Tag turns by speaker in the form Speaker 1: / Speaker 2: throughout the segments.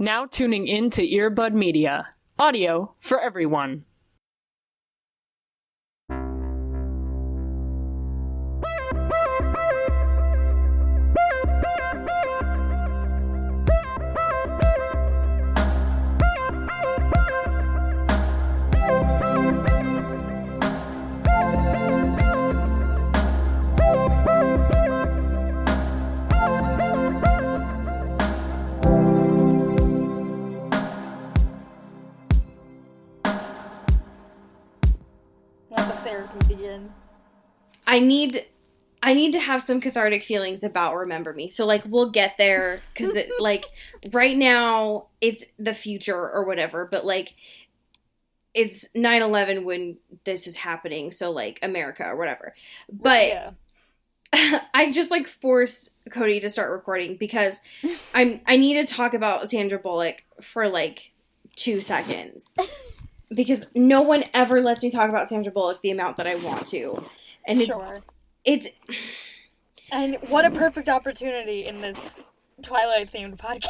Speaker 1: Now tuning in to Earbud Media. Audio for everyone.
Speaker 2: I need to have some cathartic feelings about Remember Me. So, like, we'll get there, because, like, right now, it's the future or whatever, but, like, it's 9/11 when this is happening, so, like, America or whatever. But yeah. I just, like, forced Cody to start recording, because I need to talk about Sandra Bullock for, like, 2 seconds. Because no one ever lets me talk about Sandra Bullock the amount that I want to. And it's
Speaker 3: and what a perfect opportunity in this Twilight-themed podcast.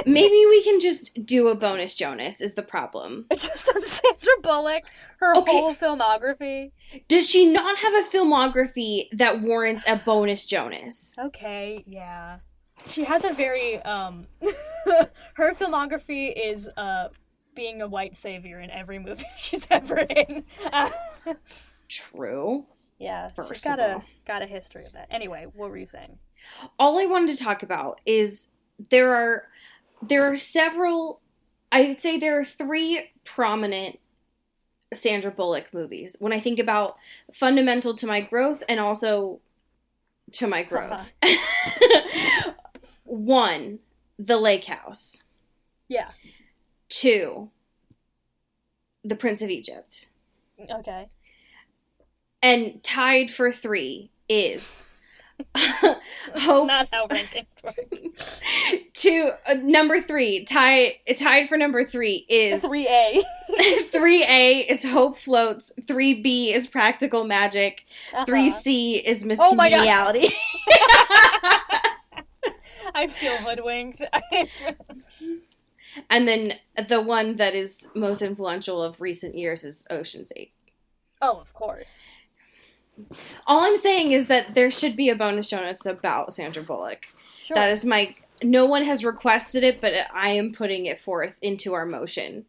Speaker 2: Maybe we can just do a bonus Jonas is the problem.
Speaker 3: It's just on Sandra Bullock, her whole filmography.
Speaker 2: Does she not have a filmography that warrants a bonus Jonas?
Speaker 3: Okay, yeah. She has a very, her filmography is, being a white savior in every movie she's ever in.
Speaker 2: True.
Speaker 3: Yeah, she's got a history of that. Anyway, what were you saying?
Speaker 2: All I wanted to talk about is there are several, I would say there are 3 prominent Sandra Bullock movies when I think about fundamental to my growth and also to my growth. 1, The Lake House.
Speaker 3: Yeah.
Speaker 2: 2, The Prince of Egypt.
Speaker 3: Okay.
Speaker 2: And tied for 3 is
Speaker 3: That's not how rankings work.
Speaker 2: Number 3, tied for number 3 is
Speaker 3: 3A.
Speaker 2: 3A is Hope Floats. 3B is Practical Magic. 3C is Miss Congeniality.
Speaker 3: I feel hoodwinked.
Speaker 2: And then the one that is most influential of recent years is Ocean's 8.
Speaker 3: Oh, of course.
Speaker 2: All I'm saying is that there should be a bonus Jonas about Sandra Bullock.
Speaker 3: Sure.
Speaker 2: That is no one has requested it, but I am putting it forth into our motion.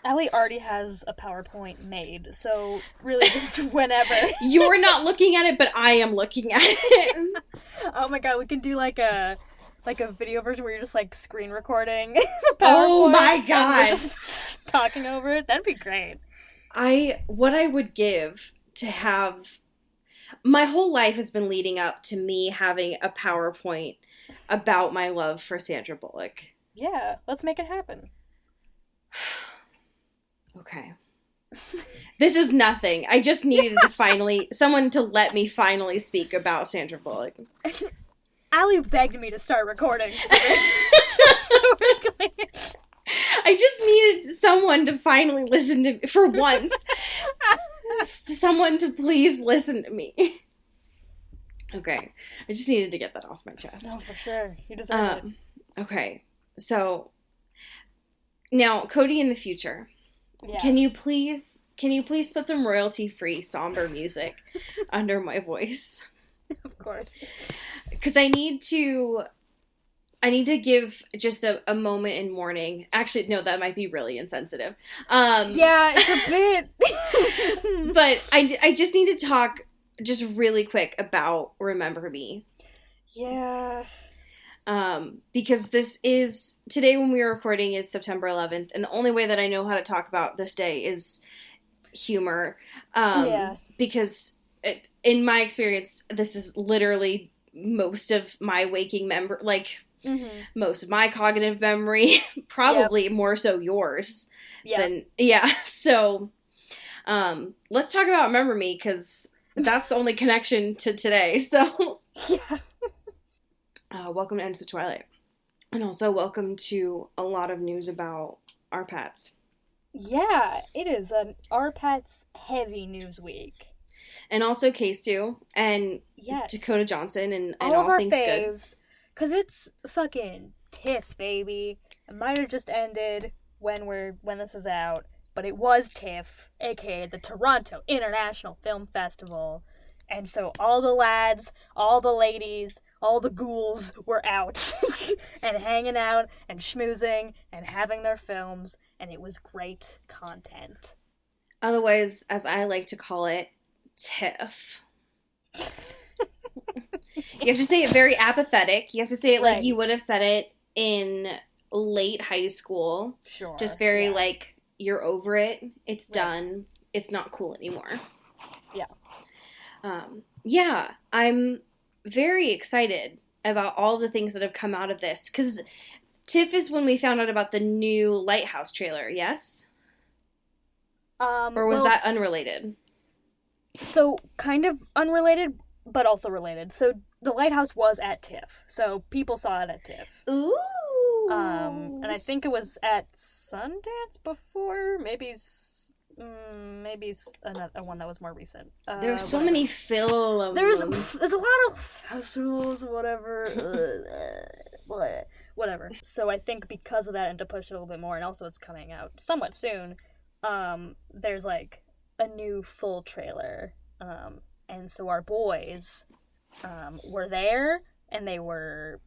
Speaker 3: Allie already has a PowerPoint made, so really just whenever.
Speaker 2: You're not looking at it, but I am looking at it.
Speaker 3: Oh my god, we can do like a video version where you're just like screen recording the PowerPoint.
Speaker 2: Oh my god.
Speaker 3: Just talking over it. That'd be great.
Speaker 2: What I would give to have... My whole life has been leading up to me having a PowerPoint about my love for Sandra Bullock.
Speaker 3: Yeah, let's make it happen.
Speaker 2: Okay. This is nothing. I just needed to someone to let me finally speak about Sandra Bullock.
Speaker 3: Allie begged me to start recording for this. Just so we're clear.
Speaker 2: I just needed someone to finally listen to me for once. Someone to please listen to me. Okay. I just needed to get that off my chest.
Speaker 3: No, for sure. You deserve it.
Speaker 2: Okay. So, now, Cody in the future. Yeah. Can you please put some royalty-free somber music under my voice?
Speaker 3: Of course.
Speaker 2: Because I need to give just a moment in mourning. Actually, no, that might be really insensitive.
Speaker 3: Yeah, it's a bit.
Speaker 2: But I just need to talk just really quick about Remember Me.
Speaker 3: Yeah.
Speaker 2: Because today when we are recording is September 11th, and the only way that I know how to talk about this day is humor.
Speaker 3: Yeah.
Speaker 2: Because in my experience, this is literally most of my waking most of my cognitive memory, probably more so yours than, so, let's talk about Remember Me, because that's the only connection to today, so.
Speaker 3: Yeah.
Speaker 2: Welcome to Ends the Twilight. And also welcome to a lot of news about our pets.
Speaker 3: Yeah, it is an our pets heavy news week.
Speaker 2: And also Case 2 and Dakota Johnson and all
Speaker 3: of our
Speaker 2: things
Speaker 3: faves,
Speaker 2: good.
Speaker 3: Because it's fucking TIFF, baby. It might have just ended when this is out, but it was TIFF, aka the Toronto International Film Festival. And so all the lads, all the ladies, all the ghouls were out and hanging out and schmoozing and having their films, and it was great content.
Speaker 2: Otherwise, as I like to call it, TIFF. You have to say it very apathetic. You have to say it like you would have said it in late high school.
Speaker 3: Sure.
Speaker 2: Just very like, you're over it. It's done. It's not cool anymore.
Speaker 3: Yeah.
Speaker 2: Yeah, I'm very excited about all the things that have come out of this. Because TIFF is when we found out about the new Lighthouse trailer, yes? Or was that unrelated?
Speaker 3: So, kind of unrelated, but also related. So, the Lighthouse was at TIFF. So, people saw it at TIFF.
Speaker 2: Ooh!
Speaker 3: And I think it was at Sundance before, maybe another one that was more recent.
Speaker 2: There are so many films.
Speaker 3: There's a lot of festivals, whatever. Whatever. So I think because of that, and to push it a little bit more, and also it's coming out somewhat soon, there's like a new full trailer. And so our boys were there, and they were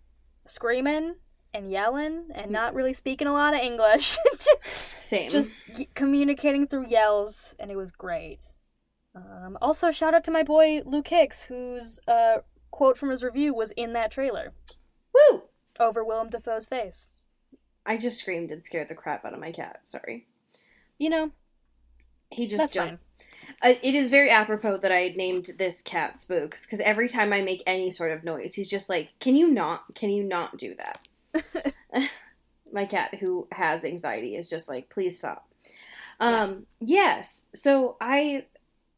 Speaker 3: screaming and yelling and not really speaking a lot of English.
Speaker 2: Same.
Speaker 3: Just communicating through yells, and it was great. Also, shout out to my boy Luke Hicks, whose quote from his review was in that trailer.
Speaker 2: Woo!
Speaker 3: Over Willem Dafoe's face.
Speaker 2: I just screamed and scared the crap out of my cat. Sorry.
Speaker 3: You know,
Speaker 2: he just
Speaker 3: that's
Speaker 2: jumped.
Speaker 3: fine.
Speaker 2: It is very apropos that I named this cat Spooks, because every time I make any sort of noise, he's just like, can you not do that? My cat, who has anxiety, is just like, please stop. Yes, so I,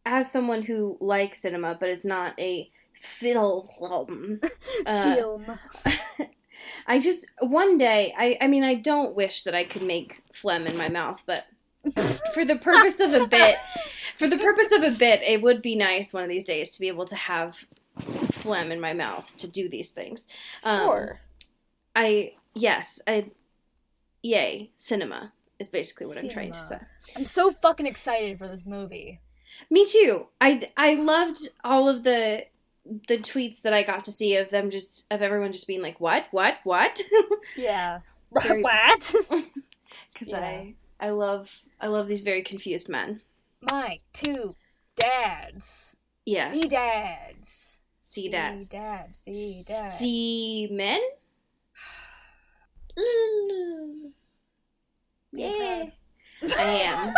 Speaker 2: as someone who likes cinema but is not a film, I just, one day, I mean, I don't wish that I could make phlegm in my mouth, but for the purpose of a bit, it would be nice one of these days to be able to have phlegm in my mouth to do these things.
Speaker 3: Sure.
Speaker 2: Yay, cinema is basically what I'm trying to say.
Speaker 3: I'm so fucking excited for this movie.
Speaker 2: Me too. I loved all of the tweets that I got to see of everyone just being like, what?
Speaker 3: Yeah. What?
Speaker 2: Because I love these very confused men.
Speaker 3: My two dads.
Speaker 2: Yes.
Speaker 3: See dads.
Speaker 2: See dads.
Speaker 3: See dads.
Speaker 2: See men? Yeah. I am.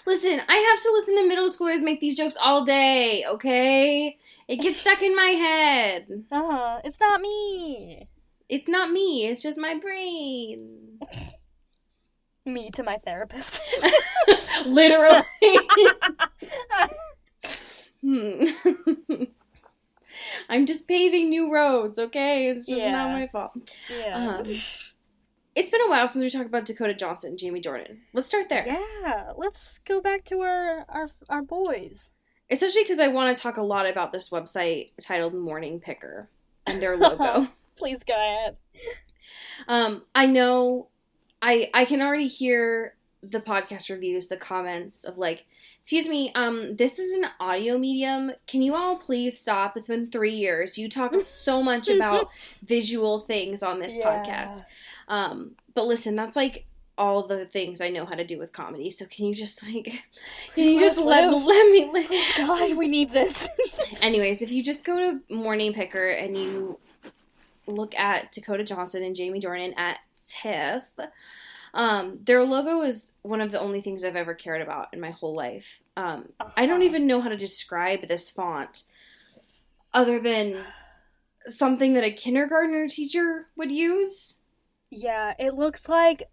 Speaker 2: Listen, I have to listen to middle schoolers make these jokes all day, okay? It gets stuck in my head.
Speaker 3: It's not me.
Speaker 2: It's not me, it's just my brain.
Speaker 3: Me to my therapist.
Speaker 2: Literally. I'm just paving new roads, okay? It's just not my fault.
Speaker 3: Yeah.
Speaker 2: It's been a while since we talked about Dakota Johnson and Jamie Dornan. Let's start there.
Speaker 3: Yeah, let's go back to our boys.
Speaker 2: Especially because I want to talk a lot about this website titled Morning Picker and their logo.
Speaker 3: Please go ahead.
Speaker 2: I know I can already hear the podcast reviews, the comments of like, excuse me, this is an audio medium. Can you all please stop? It's been 3 years. You talk so much about visual things on this podcast. But listen, that's like all the things I know how to do with comedy. So can you just like, let me live?
Speaker 3: God, we need this.
Speaker 2: Anyways, if you just go to Morning Picker and you look at Dakota Johnson and Jamie Dornan at TIFF, their logo is one of the only things I've ever cared about in my whole life. I don't even know how to describe this font other than something that a kindergartner teacher would use.
Speaker 3: Yeah, it looks like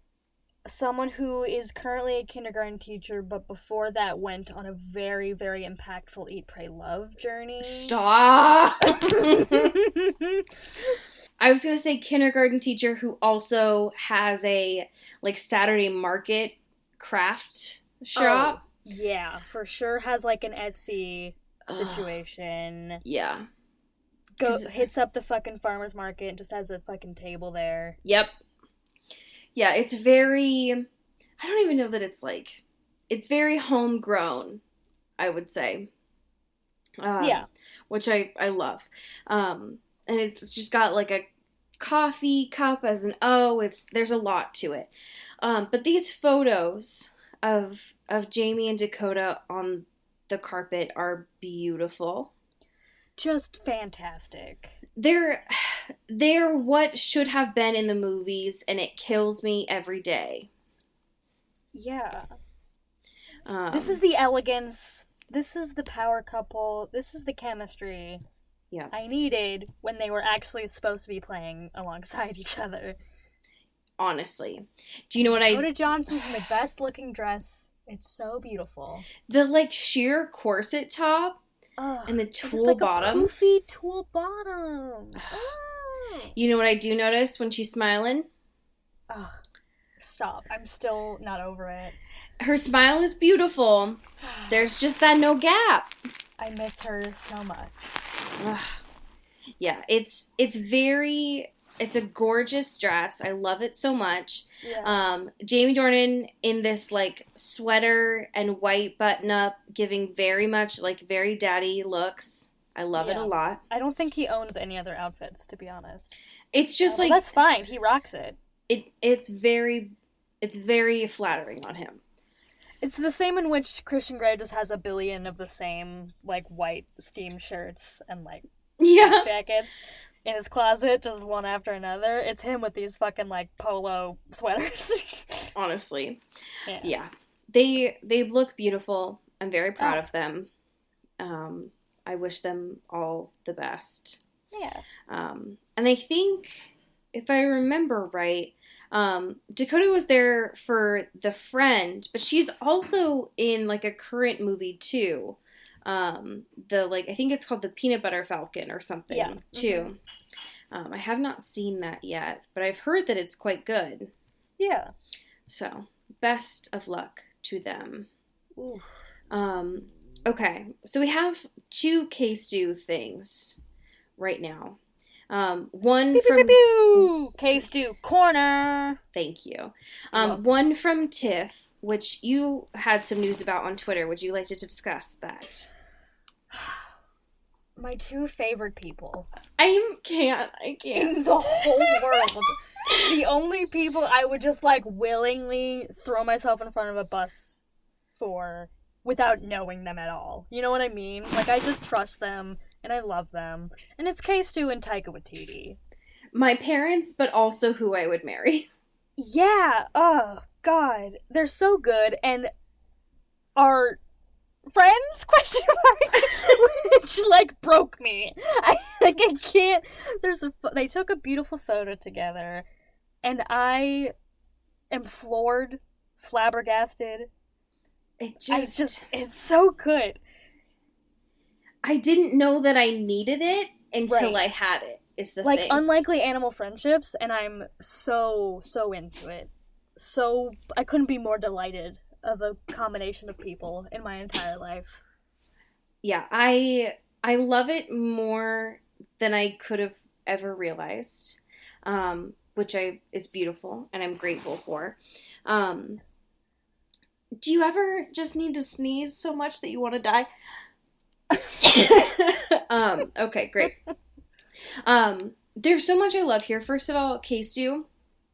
Speaker 3: someone who is currently a kindergarten teacher, but before that went on a very, very impactful Eat, Pray, Love journey.
Speaker 2: Stop! I was going to say kindergarten teacher who also has a, like, Saturday market craft shop.
Speaker 3: Oh, yeah, for sure has, like, an Etsy situation.
Speaker 2: Yeah.
Speaker 3: Hits up the fucking farmer's market and just has a fucking table there.
Speaker 2: Yep. Yeah, it's very, I don't even know that it's like, it's very homegrown, I would say.
Speaker 3: Yeah.
Speaker 2: Which I love. And it's just got like a coffee cup as an O. There's a lot to it. But these photos of Jamie and Dakota on the carpet are beautiful.
Speaker 3: Just fantastic.
Speaker 2: They're what should have been in the movies, and it kills me every day.
Speaker 3: Yeah. This is the elegance. This is the power couple. This is the chemistry I needed when they were actually supposed to be playing alongside each other.
Speaker 2: Honestly. Do you know what
Speaker 3: Dakota Johnson's in the best looking dress. It's so beautiful.
Speaker 2: The like sheer corset top and the tulle bottom.
Speaker 3: A poofy tulle bottom.
Speaker 2: You know what I do notice when she's smiling?
Speaker 3: Oh, stop. I'm still not over it.
Speaker 2: Her smile is beautiful. There's just that no gap.
Speaker 3: I miss her so much.
Speaker 2: Yeah, it's a gorgeous dress. I love it so much.
Speaker 3: Yeah.
Speaker 2: Jamie Dornan in this like sweater and white button up, giving very much like very daddy looks. I love it a lot.
Speaker 3: I don't think he owns any other outfits, to be honest.
Speaker 2: It's just like
Speaker 3: that's fine. He rocks it.
Speaker 2: It's very flattering on him.
Speaker 3: It's the same in which Christian Grey just has a billion of the same like white steam shirts and like jackets in his closet, just one after another. It's him with these fucking like polo sweaters.
Speaker 2: Honestly. Yeah. They look beautiful. I'm very proud of them. I wish them all the best.
Speaker 3: Yeah.
Speaker 2: And I think, if I remember right, Dakota was there for The Friend, but she's also in like a current movie too. I think it's called The Peanut Butter Falcon or something too. I have not seen that yet, but I've heard that it's quite good.
Speaker 3: Yeah.
Speaker 2: So, best of luck to them.
Speaker 3: Ooh.
Speaker 2: Okay, so we have 2 K-Stew things right now. One
Speaker 3: pew,
Speaker 2: from...
Speaker 3: pew, pew, pew. K-Stew Corner.
Speaker 2: Thank you. One from Tiff, which you had some news about on Twitter. Would you like to discuss that?
Speaker 3: My 2 favorite people.
Speaker 2: I can't.
Speaker 3: In the whole world. The only people I would just, like, willingly throw myself in front of a bus for without knowing them at all. You know what I mean? Like, I just trust them, and I love them. And it's K-Stew and Taika Waititi.
Speaker 2: My parents, but also who I would marry.
Speaker 3: Yeah. Oh, God. They're so good, and are... friends? Question mark. Which like broke me. I can't. They took a beautiful photo together, and I am flabbergasted. It's so good.
Speaker 2: I didn't know that I needed it until I had it. Is the thing.
Speaker 3: Like unlikely animal friendships, and I'm so into it. So I couldn't be more delighted of a combination of people in my entire life.
Speaker 2: Yeah, I love it more than I could have ever realized, which is beautiful and I'm grateful for. Do you ever just need to sneeze so much that you want to die? Okay, great. There's so much I love here. First of all, K-Stew.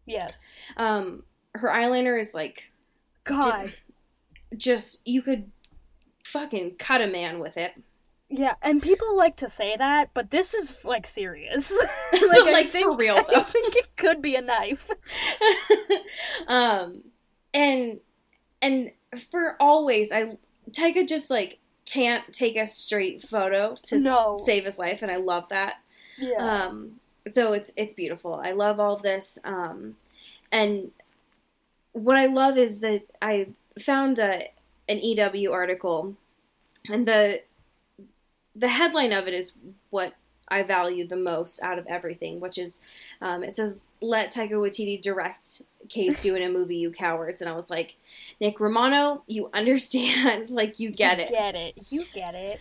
Speaker 3: Yes.
Speaker 2: Her eyeliner is like...
Speaker 3: God.
Speaker 2: Just, you could fucking cut a man with it.
Speaker 3: Yeah, and people like to say that, but this is, like, serious.
Speaker 2: like for real, though.
Speaker 3: I think it could be a knife.
Speaker 2: And for always, Taika just, like, can't take a straight photo to save his life, and I love that.
Speaker 3: Yeah.
Speaker 2: So it's beautiful. I love all of this. And what I love is that I found an EW article, and the headline of it is what I value the most out of everything, which is, it says, "Let Taika Waititi direct K-Stew in a movie, you cowards." And I was like, Nick Romano, you understand, like, you get it.
Speaker 3: You get it.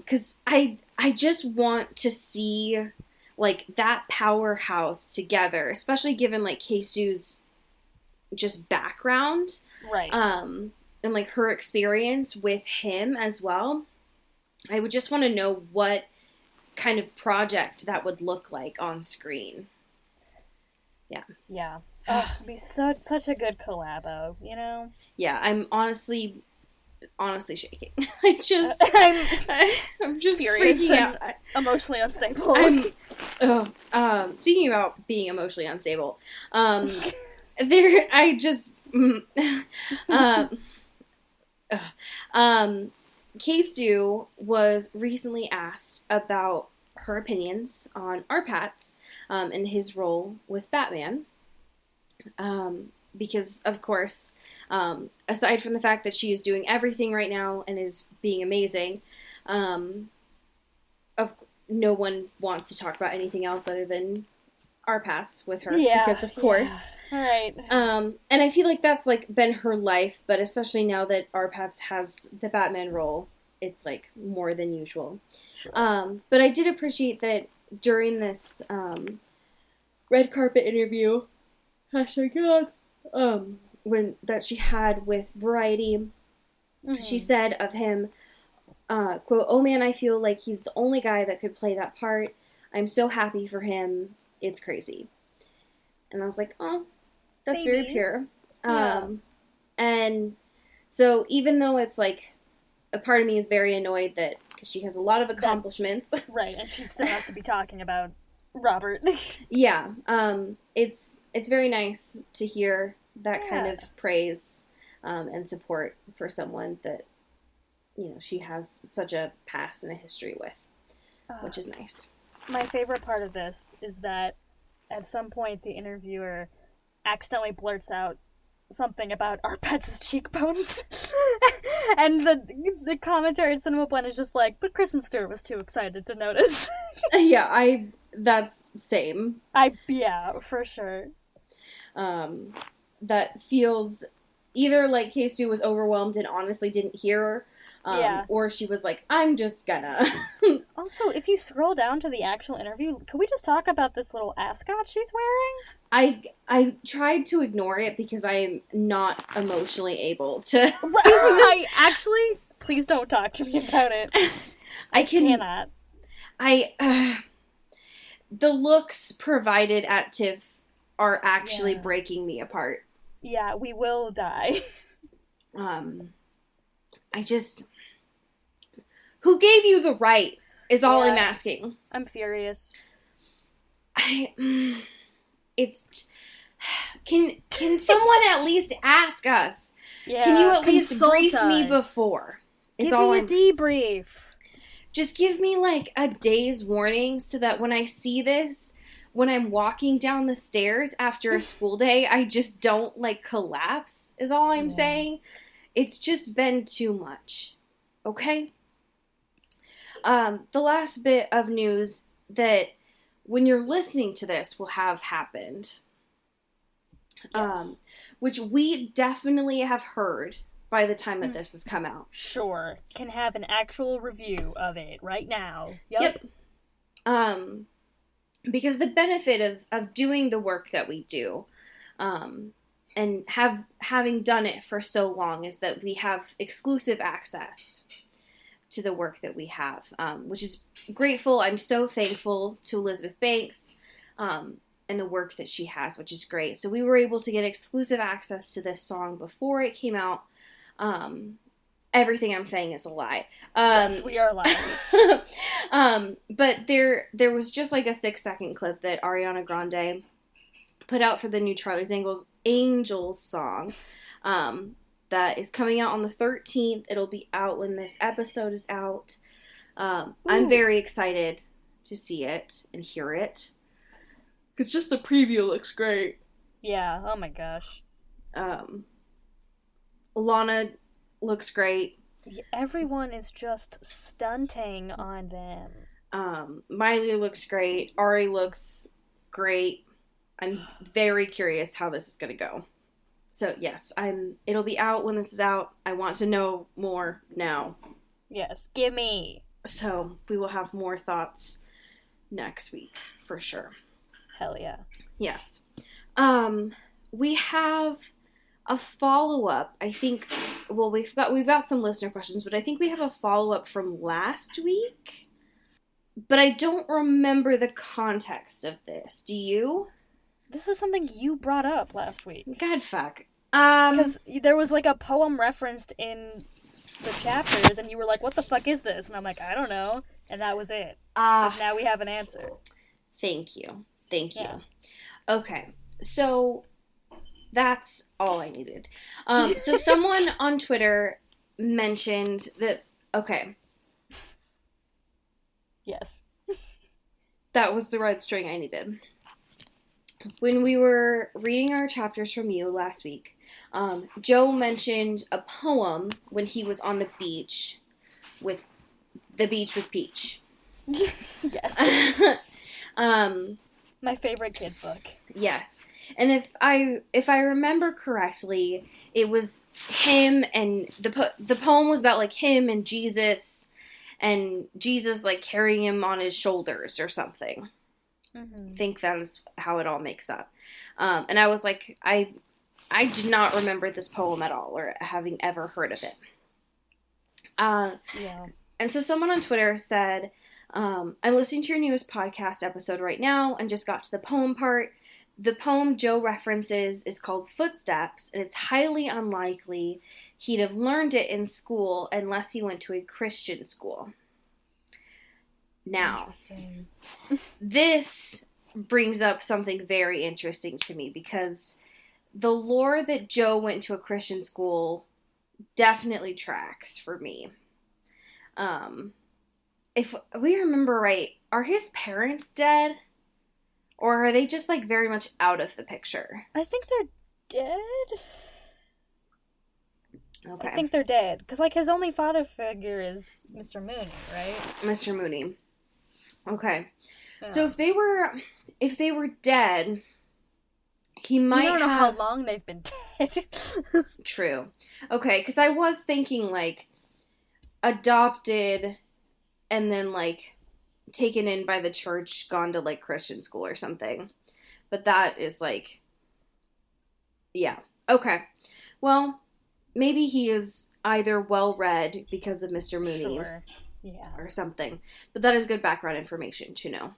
Speaker 2: 'Cause I just want to see like, that powerhouse together, especially given, like, K-Su's just background.
Speaker 3: Right.
Speaker 2: And, like, her experience with him as well. I would just want to know what kind of project that would look like on screen.
Speaker 3: Yeah. Oh, it'd be such a good collabo, you know?
Speaker 2: Yeah, I'm honestly shaking. I'm just
Speaker 3: Furious
Speaker 2: freaking
Speaker 3: and
Speaker 2: out.
Speaker 3: emotionally unstable.
Speaker 2: Speaking about being emotionally unstable, there, I just, K-Stu was recently asked about her opinions on Arpats, and his role with Batman. Because, of course, aside from the fact that she is doing everything right now and is being amazing, no one wants to talk about anything else other than Arpats with her.
Speaker 3: Yeah,
Speaker 2: because, of course.
Speaker 3: Yeah. Right.
Speaker 2: And I feel like that's, like, been her life, but especially now that Arpats has the Batman role, it's, like, more than usual.
Speaker 3: Sure.
Speaker 2: But I did appreciate that during this red carpet interview, when that she had with Variety, she said of him, quote, "Oh man, I feel like he's the only guy that could play that part. I'm so happy for him. It's crazy." And I was like, oh, that's
Speaker 3: Babies.
Speaker 2: very pure.
Speaker 3: Yeah.
Speaker 2: And so even though it's like, a part of me is very annoyed that, because she has a lot of accomplishments.
Speaker 3: Right, and she still has to be talking about Robert.
Speaker 2: Yeah, it's very nice to hear that kind of praise and support for someone that, you know, she has such a past and a history with, which is nice.
Speaker 3: My favorite part of this is that at some point the interviewer accidentally blurts out something about Arpats' cheekbones. And the commentary in Cinema Blend is just like, but Kristen Stewart was too excited to notice.
Speaker 2: Yeah, that's same.
Speaker 3: Yeah, for sure.
Speaker 2: That feels either like K-Stu was overwhelmed and honestly didn't hear, or she was like, I'm just gonna.
Speaker 3: Also, if you scroll down to the actual interview, can we just talk about this little ascot she's wearing?
Speaker 2: I tried to ignore it because I'm not emotionally able to.
Speaker 3: I actually, please don't talk to me about it. I cannot.
Speaker 2: The looks provided at TIFF are actually breaking me apart.
Speaker 3: Yeah, we will die.
Speaker 2: Who gave you the right is all I'm asking.
Speaker 3: I'm furious.
Speaker 2: Can someone at least ask us?
Speaker 3: Yeah,
Speaker 2: can you at least brief
Speaker 3: us.
Speaker 2: me before?
Speaker 3: Give me a debrief.
Speaker 2: Just give me, like, a day's warning so that when I see this, when I'm walking down the stairs after a school day, I just don't, like, collapse, is all I'm saying. It's just been too much. Okay? The last bit of news that when you're listening to this will have happened.
Speaker 3: Yes.
Speaker 2: Which we definitely have heard by the time that this has come out.
Speaker 3: Sure. Can have an actual review of it right now. Yep.
Speaker 2: Because the benefit of doing the work that we do, and having done it for so long, is that we have exclusive access to the work that we have, which is grateful. I'm so thankful to Elizabeth Banks, and the work that she has, which is great. So we were able to get exclusive access to this song before it came out. Everything I'm saying is a lie.
Speaker 3: Yes, we are liars.
Speaker 2: But there was just like a 6-second clip that Ariana Grande put out for the new Charlie's Angels song, that is coming out on the 13th. It'll be out when this episode is out. I'm very excited to see it and hear it. Because just the preview looks great.
Speaker 3: Yeah, oh my gosh.
Speaker 2: Lana looks great.
Speaker 3: Everyone is just stunting on them.
Speaker 2: Miley looks great. Ari looks great. I'm very curious how this is going to go. So yes, it'll be out when this is out. I want to know more now.
Speaker 3: Yes, give me.
Speaker 2: So we will have more thoughts next week for sure.
Speaker 3: Hell yeah.
Speaker 2: Yes. We have a follow-up. I think, well, we've got some listener questions, but I think we have a follow-up from last week. But I don't remember the context of this. Do you?
Speaker 3: This is something you brought up last week.
Speaker 2: God fuck.
Speaker 3: Because there was like a poem referenced in the chapters, and you were like, what the fuck is this? And I'm like, I don't know. And that was it. But now we have an answer.
Speaker 2: Thank you. Thank you.
Speaker 3: Yeah.
Speaker 2: Okay. So that's all I needed. So someone on Twitter mentioned that, okay,
Speaker 3: Yes.
Speaker 2: that was the red string I needed. When we were reading our chapters from you last week, Joe mentioned a poem when he was on the beach with Peach.
Speaker 3: Yes. My favorite kids book.
Speaker 2: Yes. And if I remember correctly, it was him, and the poem was about like him and Jesus like carrying him on his shoulders or something.
Speaker 3: Mm-hmm.
Speaker 2: I think that is how it all makes up. And I was like, I did not remember this poem at all, or having ever heard of it.
Speaker 3: Yeah.
Speaker 2: And so someone on Twitter said, I'm listening to your newest podcast episode right now and just got to the poem part. The poem Joe references is called Footsteps, and it's highly unlikely he'd have learned it in school unless he went to a Christian school. Now, this brings up something very interesting to me, because the lore that Joe went to a Christian school definitely tracks for me. If we remember right, are his parents dead? Or are they just, like, very much out of the picture?
Speaker 3: I think they're dead.
Speaker 2: Okay.
Speaker 3: I think they're dead. Because, like, his only father figure is Mr. Mooney, right?
Speaker 2: Mr. Mooney. Okay.
Speaker 3: Yeah.
Speaker 2: So if they were dead, he might
Speaker 3: I don't know
Speaker 2: have...
Speaker 3: how long they've been dead.
Speaker 2: True. Okay, because I was thinking, like, adopted and then, like, taken in by the church, gone to, like, Christian school or something. But that is, like... Yeah. Okay. Well, maybe he is either well-read because of Mr. Mooney.
Speaker 3: Sure. Yeah.
Speaker 2: Or something. But that is good background information to know.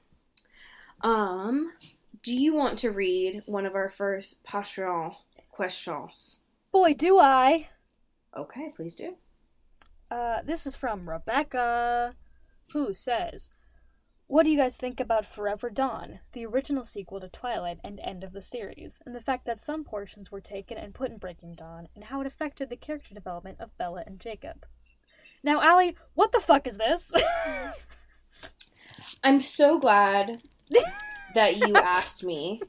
Speaker 2: Do you want to read one of our first Patreon questions?
Speaker 3: Boy, do I.
Speaker 2: Okay, please do.
Speaker 3: This is from Rebecca, who says, what do you guys think about Forever Dawn, the original sequel to Twilight and end of the series, and the fact that some portions were taken and put in Breaking Dawn, and how it affected the character development of Bella and Jacob? Now, Allie, what the fuck is this?
Speaker 2: I'm so glad that you asked me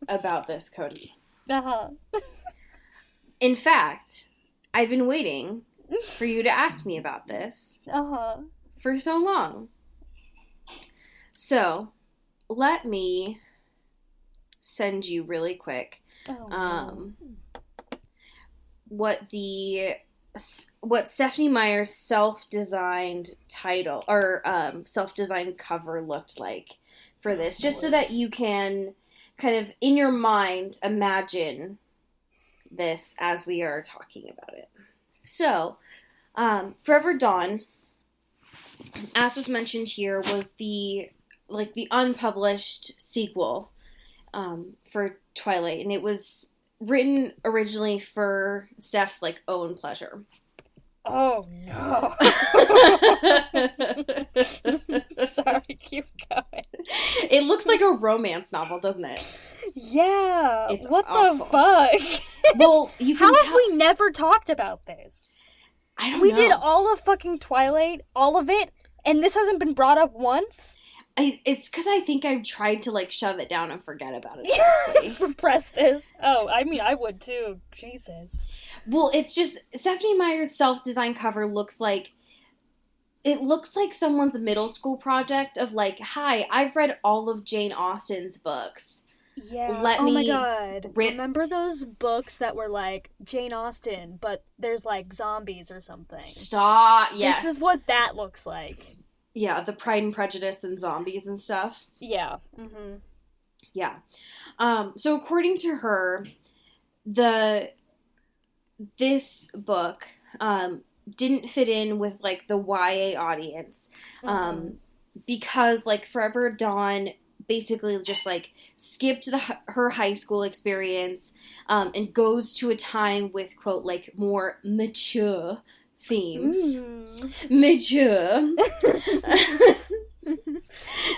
Speaker 2: about this, Cody.
Speaker 3: Uh-huh.
Speaker 2: In fact, I've been waiting for you to ask me about this for so long. So, let me send you really quick what Stephenie Meyer's self-designed title or self-designed cover looked like for this, just so that you can kind of in your mind imagine this as we are talking about it. So, Forever Dawn, as was mentioned here, was the unpublished sequel for Twilight, and it was written originally for Steph's like own pleasure.
Speaker 3: Oh no. Sorry, keep going.
Speaker 2: It looks like a romance novel, doesn't it?
Speaker 3: Yeah.
Speaker 2: It's
Speaker 3: what
Speaker 2: awful.
Speaker 3: the fuck?
Speaker 2: Well, you can
Speaker 3: How have we never talked about this?
Speaker 2: I don't know.
Speaker 3: We did all of fucking Twilight, all of it, and this hasn't been brought up once?
Speaker 2: It's because I think I've tried to, like, shove it down and forget about it, honestly.
Speaker 3: Repress this. Oh, I mean, I would too. Jesus.
Speaker 2: Well, it's just, Stephenie Meyer's self-designed cover looks like someone's middle school project of, like, hi, I've read all of Jane Austen's books.
Speaker 3: Yeah.
Speaker 2: Let
Speaker 3: oh
Speaker 2: me
Speaker 3: my god. Remember those books that were, like, Jane Austen, but there's, like, zombies or something?
Speaker 2: Stop. Yes.
Speaker 3: This is what that looks like.
Speaker 2: Yeah, the Pride and Prejudice and zombies and stuff.
Speaker 3: Yeah. Mm-hmm.
Speaker 2: Yeah. So according to her, this book didn't fit in with like the YA audience, because like Forever Dawn basically just like skipped her high school experience, and goes to a time with quote like more mature themes. Mature.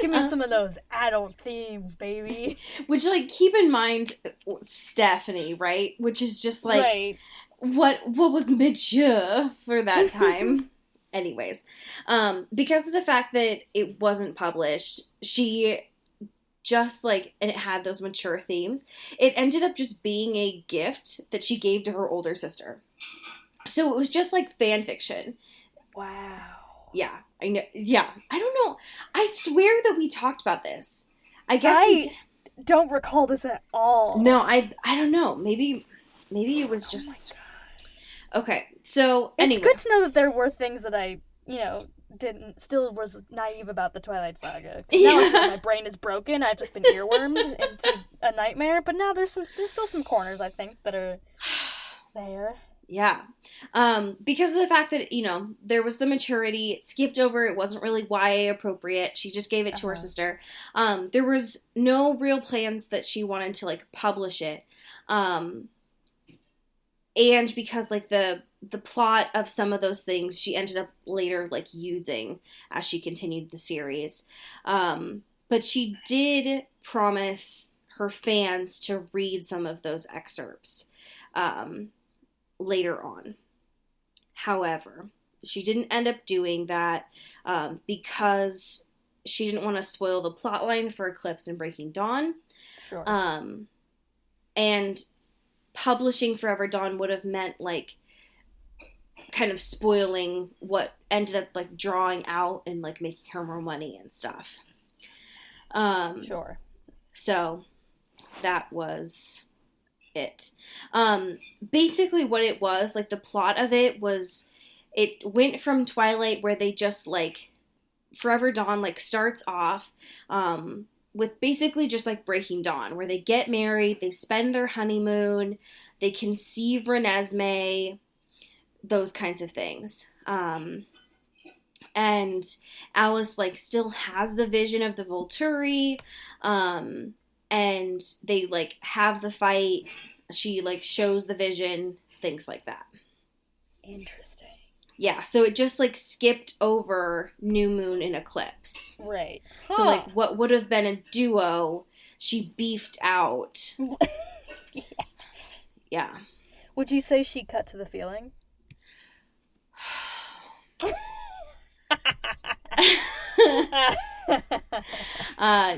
Speaker 3: Give me some of those adult themes, baby.
Speaker 2: Which, like, keep in mind Stephanie, right? Which is just like,
Speaker 3: right.
Speaker 2: what was mature for that time? Anyways, because of the fact that it wasn't published, she just like, and it had those mature themes, it ended up just being a gift that she gave to her older sister. So it was just like fan fiction.
Speaker 3: Wow.
Speaker 2: Yeah, I know. Yeah, I don't know. I swear that we talked about this. I guess
Speaker 3: don't recall this at all.
Speaker 2: No, I don't know. Maybe it was just. Okay, so anyway.
Speaker 3: It's good to know that there were things that I, still was naive about the Twilight Saga. Now I feel my brain is broken. I've just been earwormed into a nightmare. But now there's still some corners, I think, that are there.
Speaker 2: Yeah. Because of the fact that, there was the maturity, it skipped over, it wasn't really YA appropriate, she just gave it to her sister. There was no real plans that she wanted to, like, publish it. And because, like, the plot of some of those things, she ended up later, like, using as she continued the series. But she did promise her fans to read some of those excerpts. Later on. However, she didn't end up doing that because she didn't want to spoil the plotline for Eclipse and Breaking Dawn.
Speaker 3: Sure.
Speaker 2: And publishing Forever Dawn would have meant like kind of spoiling what ended up like drawing out and like making her more money and stuff.
Speaker 3: Sure.
Speaker 2: So that was it. Basically what it was, like the plot of it was, it went from Twilight where they just like, Forever Dawn like starts off with basically just like Breaking Dawn, where they get married, they spend their honeymoon, they conceive Renesmee, those kinds of things. And Alice like still has the vision of the Volturi, and they, like, have the fight. She, like, shows the vision. Things like that.
Speaker 3: Interesting.
Speaker 2: Yeah, so it just, like, skipped over New Moon and Eclipse.
Speaker 3: Right.
Speaker 2: So, like, what would have been a duo, she beefed out. Yeah.
Speaker 3: Would you say she cut to the feeling?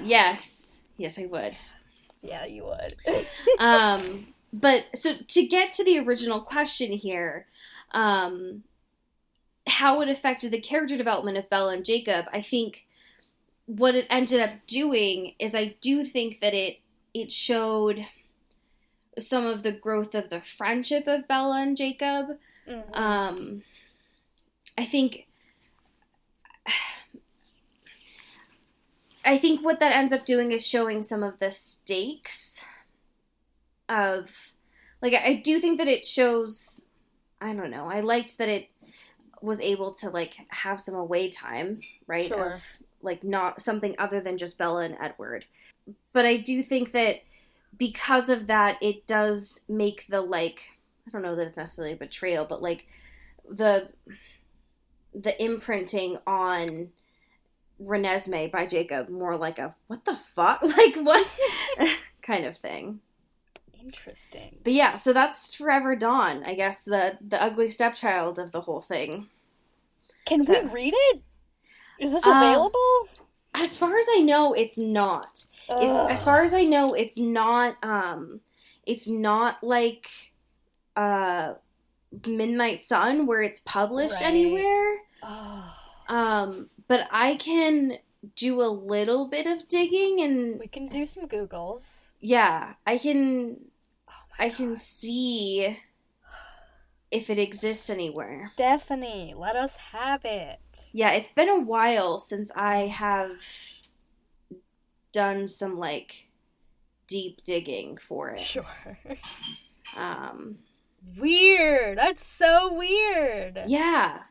Speaker 2: Yes. Yes, I would.
Speaker 3: Yeah, you would.
Speaker 2: But so to get to the original question here, how it affected the character development of Bella and Jacob, I think what it ended up doing is I do think that it showed some of the growth of the friendship of Bella and Jacob. Mm-hmm. I think what that ends up doing is showing some of the stakes of, like, I do think that it shows, I don't know, I liked that it was able to, like, have some away time, right?
Speaker 3: Sure.
Speaker 2: Of, like, not something other than just Bella and Edward. But I do think that because of that, it does make the, like, I don't know that it's necessarily a betrayal, but, like, the imprinting on Renesmee by Jacob more like a what the fuck, like what kind of thing.
Speaker 3: Interesting.
Speaker 2: But yeah, so that's Forever Dawn, I guess, the ugly stepchild of the whole thing.
Speaker 3: Can we read it? Is this available?
Speaker 2: As far as I know, it's not. It's as far as I know, it's not like Midnight Sun where it's published anywhere. But I can do a little bit of digging and
Speaker 3: we can do some Googles.
Speaker 2: Yeah, I can see if it exists anywhere.
Speaker 3: Stephanie, let us have it.
Speaker 2: Yeah, it's been a while since I have done some, like, deep digging for it.
Speaker 3: Sure.
Speaker 2: Weird.
Speaker 3: That's so weird.
Speaker 2: Yeah.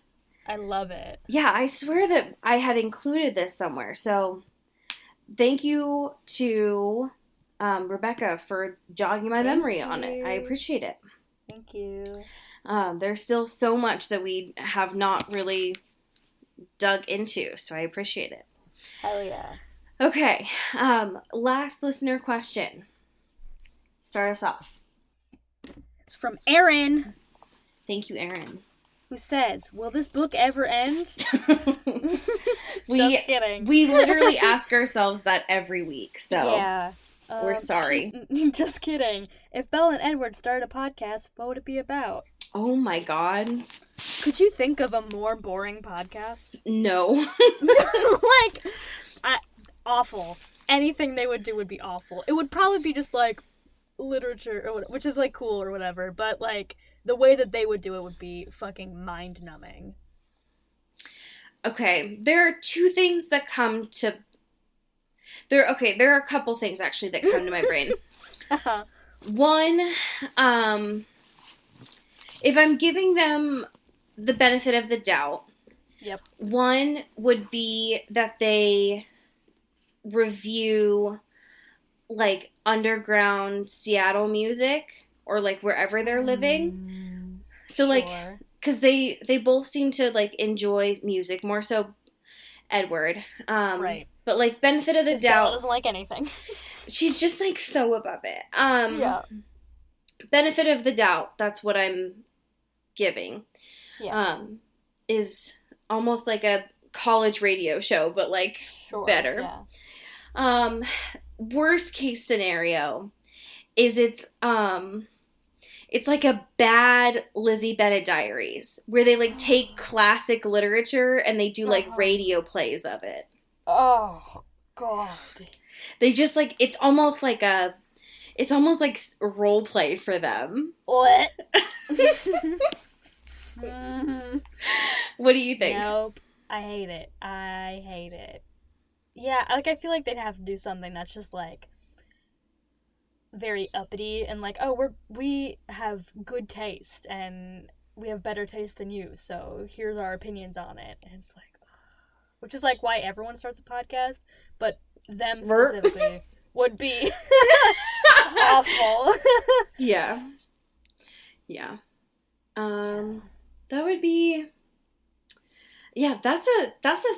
Speaker 3: I love it.
Speaker 2: Yeah, I swear that I had included this somewhere. So thank you to Rebecca for jogging my memory on it. I appreciate it.
Speaker 3: Thank you.
Speaker 2: There's still so much that we have not really dug into, so I appreciate it.
Speaker 3: Hell yeah.
Speaker 2: Okay, last listener question. Start us off.
Speaker 3: It's from Aaron,
Speaker 2: Thank you, Aaron.
Speaker 3: who says, "Will this book ever end?" Just kidding.
Speaker 2: We literally ask ourselves that every week, so
Speaker 3: Yeah.
Speaker 2: we're sorry.
Speaker 3: Just kidding. If Belle and Edward started a podcast, what would it be about?
Speaker 2: Oh my god.
Speaker 3: Could you think of a more boring podcast?
Speaker 2: No.
Speaker 3: Awful. Anything they would do would be awful. It would probably be just, like, literature, or which is, like, cool or whatever, but, like, the way that they would do it would be fucking mind-numbing.
Speaker 2: Okay, there are two things that come to... There are a couple things, actually, that come to my brain.
Speaker 3: Uh-huh.
Speaker 2: One, if I'm giving them the benefit of the doubt,
Speaker 3: Yep.
Speaker 2: one would be that they review, like, underground Seattle music, or, like, wherever they're living. So, like,
Speaker 3: Sure.
Speaker 2: because they both seem to, like, enjoy music, more so Edward.
Speaker 3: Right.
Speaker 2: But, like, benefit of the
Speaker 3: Because Belle
Speaker 2: doubt,
Speaker 3: doesn't like anything.
Speaker 2: she's just, like, so above it.
Speaker 3: Yeah.
Speaker 2: Benefit of the doubt, that's what I'm giving.
Speaker 3: Yeah.
Speaker 2: Is almost like a college radio show, but, like,
Speaker 3: Sure.
Speaker 2: better.
Speaker 3: Yeah.
Speaker 2: Worst case scenario is it's like a bad Lizzie Bennet Diaries, where they, like, take classic literature and they do, like, radio plays of it.
Speaker 3: Oh, God.
Speaker 2: They just, like, it's almost like role play for them.
Speaker 3: What? Mm-hmm.
Speaker 2: What do you think?
Speaker 3: Nope. I hate it. Yeah, like, I feel like they'd have to do something that's just, like, very uppity and, like, oh, we have good taste and we have better taste than you, so here's our opinions on it. And it's like, ugh. Which is, like, why everyone starts a podcast, but them specifically would be awful.
Speaker 2: Yeah. Yeah. That would be... Yeah, that's a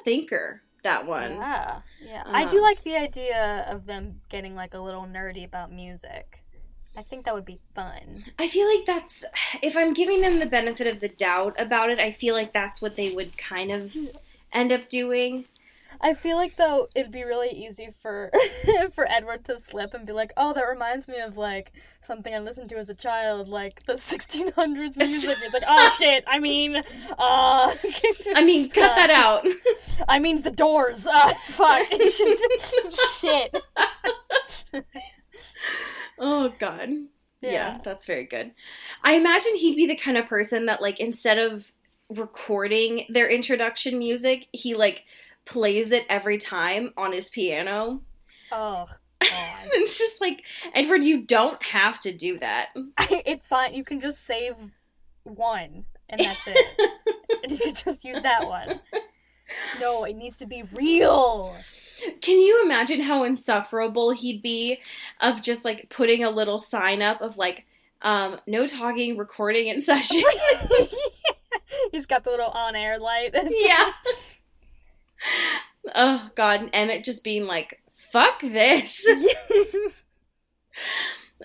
Speaker 2: thinker, that one.
Speaker 3: Yeah. I do like the idea of them getting, like, a little nerdy about music. I think that would be fun.
Speaker 2: I feel like that's... If I'm giving them the benefit of the doubt about it, I feel like that's what they would kind of end up doing.
Speaker 3: I feel like, though, it'd be really easy for for Edward to slip and be like, oh, that reminds me of, like, something I listened to as a child, like the 1600s music. It's like, oh, shit, I mean,
Speaker 2: cut that out.
Speaker 3: I mean, the Doors. Fuck. Shit.
Speaker 2: Oh, God. Yeah, that's very good. I imagine he'd be the kind of person that, like, instead of recording their introduction music, he, like, plays it every time on his piano.
Speaker 3: Oh, God.
Speaker 2: It's just like, Edward, you don't have to do that.
Speaker 3: It's fine. You can just save one, and that's it. And you can just use that one. No, it needs to be real.
Speaker 2: Can you imagine how insufferable he'd be of just, like, putting a little sign up of, like, no talking, recording in session?
Speaker 3: He's got the little on-air light.
Speaker 2: Yeah. Oh, God. And Emmett just being like, fuck this.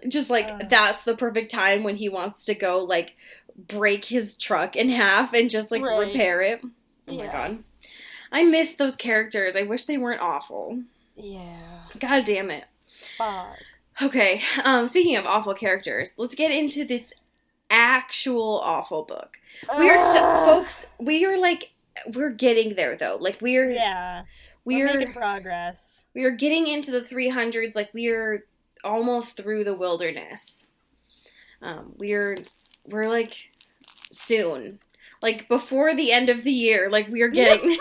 Speaker 2: Just, like, that's the perfect time when he wants to go, like, break his truck in half and just, like, repair it. Oh, my God. I miss those characters. I wish they weren't awful.
Speaker 3: Yeah.
Speaker 2: God damn it.
Speaker 3: Fuck.
Speaker 2: Okay. Speaking of awful characters, let's get into this actual awful book. Folks, we're getting there, though. Like, we're
Speaker 3: making progress.
Speaker 2: We are getting into the 300s. Like, we're almost through the wilderness. We're like soon. Like, before the end of the year. Like, we are getting...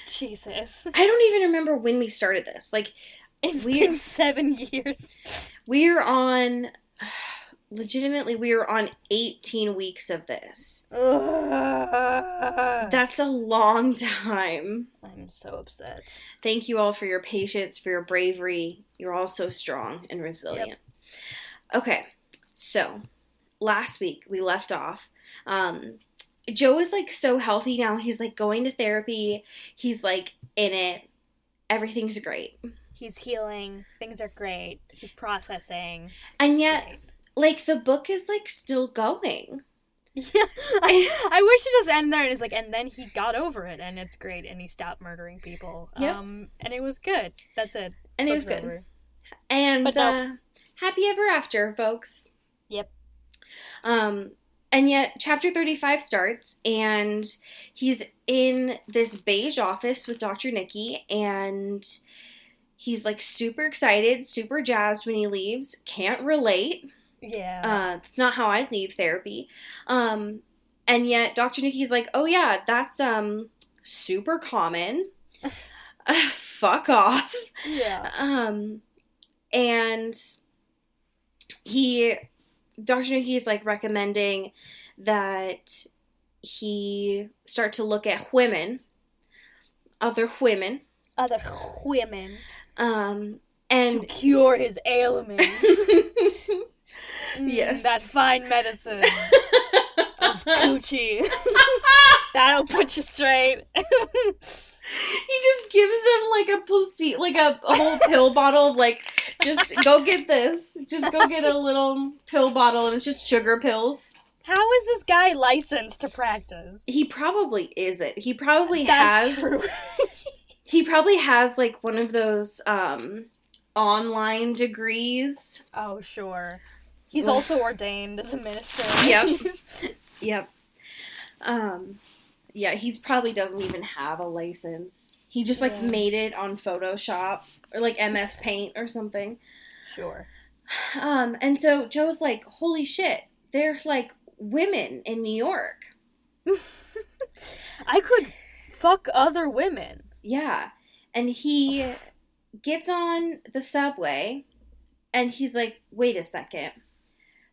Speaker 3: Jesus.
Speaker 2: I don't even remember when we started this. Like,
Speaker 3: It's been 7 years.
Speaker 2: We're on... Legitimately, we were on 18 weeks of this. That's a long time.
Speaker 3: I'm so upset.
Speaker 2: Thank you all for your patience, for your bravery. You're all so strong and resilient.
Speaker 3: Yep.
Speaker 2: Okay, so last week we left off. Joe is like so healthy now. He's like going to therapy. He's like in it. Everything's great.
Speaker 3: He's healing. Things are great. He's processing.
Speaker 2: And yet,
Speaker 3: Great.
Speaker 2: like, the book is like still going.
Speaker 3: Yeah, I wish it just ended there and it's like, and then he got over it and it's great and he stopped murdering people.
Speaker 2: Yep.
Speaker 3: And it was good. That's it.
Speaker 2: And it was
Speaker 3: Book's
Speaker 2: good.
Speaker 3: over.
Speaker 2: And
Speaker 3: But no.
Speaker 2: happy ever after, folks.
Speaker 3: Yep.
Speaker 2: And yet, chapter 35 starts, and he's in this beige office with Dr. Nikki, and he's, like, super excited, super jazzed when he leaves. Can't relate.
Speaker 3: Yeah.
Speaker 2: That's not how I leave therapy. And yet, Dr. Nikki's like, oh, yeah, that's, super common. Fuck off.
Speaker 3: Yeah.
Speaker 2: And Dr. Nikki is like recommending that he start to look at other women, and
Speaker 3: to cure his ailments.
Speaker 2: Yes.
Speaker 3: That fine medicine of Coochie. That'll put you straight.
Speaker 2: he just gives him like a whole pill bottle of like, just go get this. Just go get a little pill bottle and it's just sugar pills.
Speaker 3: How is this guy licensed to practice?
Speaker 2: He probably isn't. He probably
Speaker 3: That's
Speaker 2: has.
Speaker 3: true.
Speaker 2: He probably has like one of those online degrees.
Speaker 3: Oh, sure. He's also ordained as a minister.
Speaker 2: Yep. Yep. Yeah, he's probably doesn't even have a license. He just like made it on Photoshop or like MS Paint or something.
Speaker 3: Sure.
Speaker 2: And so Joe's like, holy shit, there's like women in New York.
Speaker 3: I could fuck other women.
Speaker 2: Yeah. And he gets on the subway and he's like, wait a second.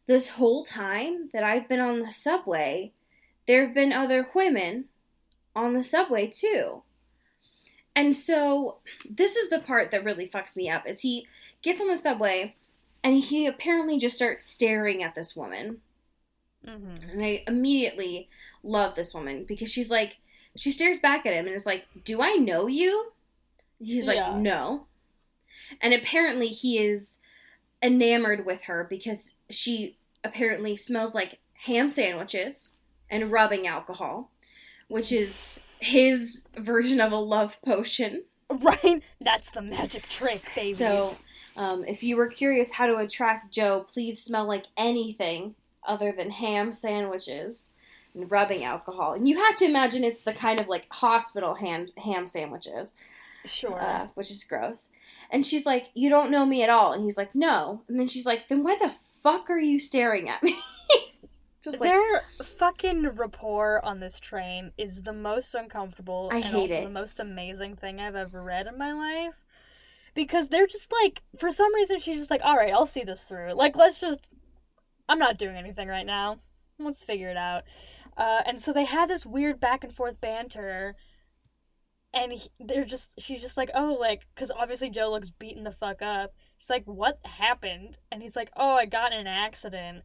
Speaker 2: This whole time that I've been on the subway, there have been other women on the subway too. And so this is the part that really fucks me up, is he gets on the subway and he apparently just starts staring at this woman.
Speaker 3: Mm-hmm.
Speaker 2: And I immediately love this woman because she's like, she stares back at him and is like, do I know you? And he's like, no. And apparently he is enamored with her because she apparently smells like ham sandwiches and rubbing alcohol, which is his version of a love potion.
Speaker 3: Right? That's the magic trick, baby.
Speaker 2: So, if you were curious how to attract Joe, please smell like anything other than ham sandwiches and rubbing alcohol. And you have to imagine it's the kind of like hospital ham sandwiches.
Speaker 3: Sure.
Speaker 2: Which is gross. And she's like, you don't know me at all. And he's like, no. And then she's like, then why the fuck are you staring at me? Just like,
Speaker 3: their fucking rapport on this train is the most uncomfortable
Speaker 2: I
Speaker 3: and
Speaker 2: hate
Speaker 3: also
Speaker 2: it.
Speaker 3: the most amazing thing I've ever read in my life. Because they're just like, for some reason she's just like, alright, I'll see this through. Like, I'm not doing anything right now. Let's figure it out. And so they had this weird back and forth banter. And she's just like, oh, like, because obviously Joe looks beaten the fuck up. She's like, what happened? And he's like, oh, I got in an accident.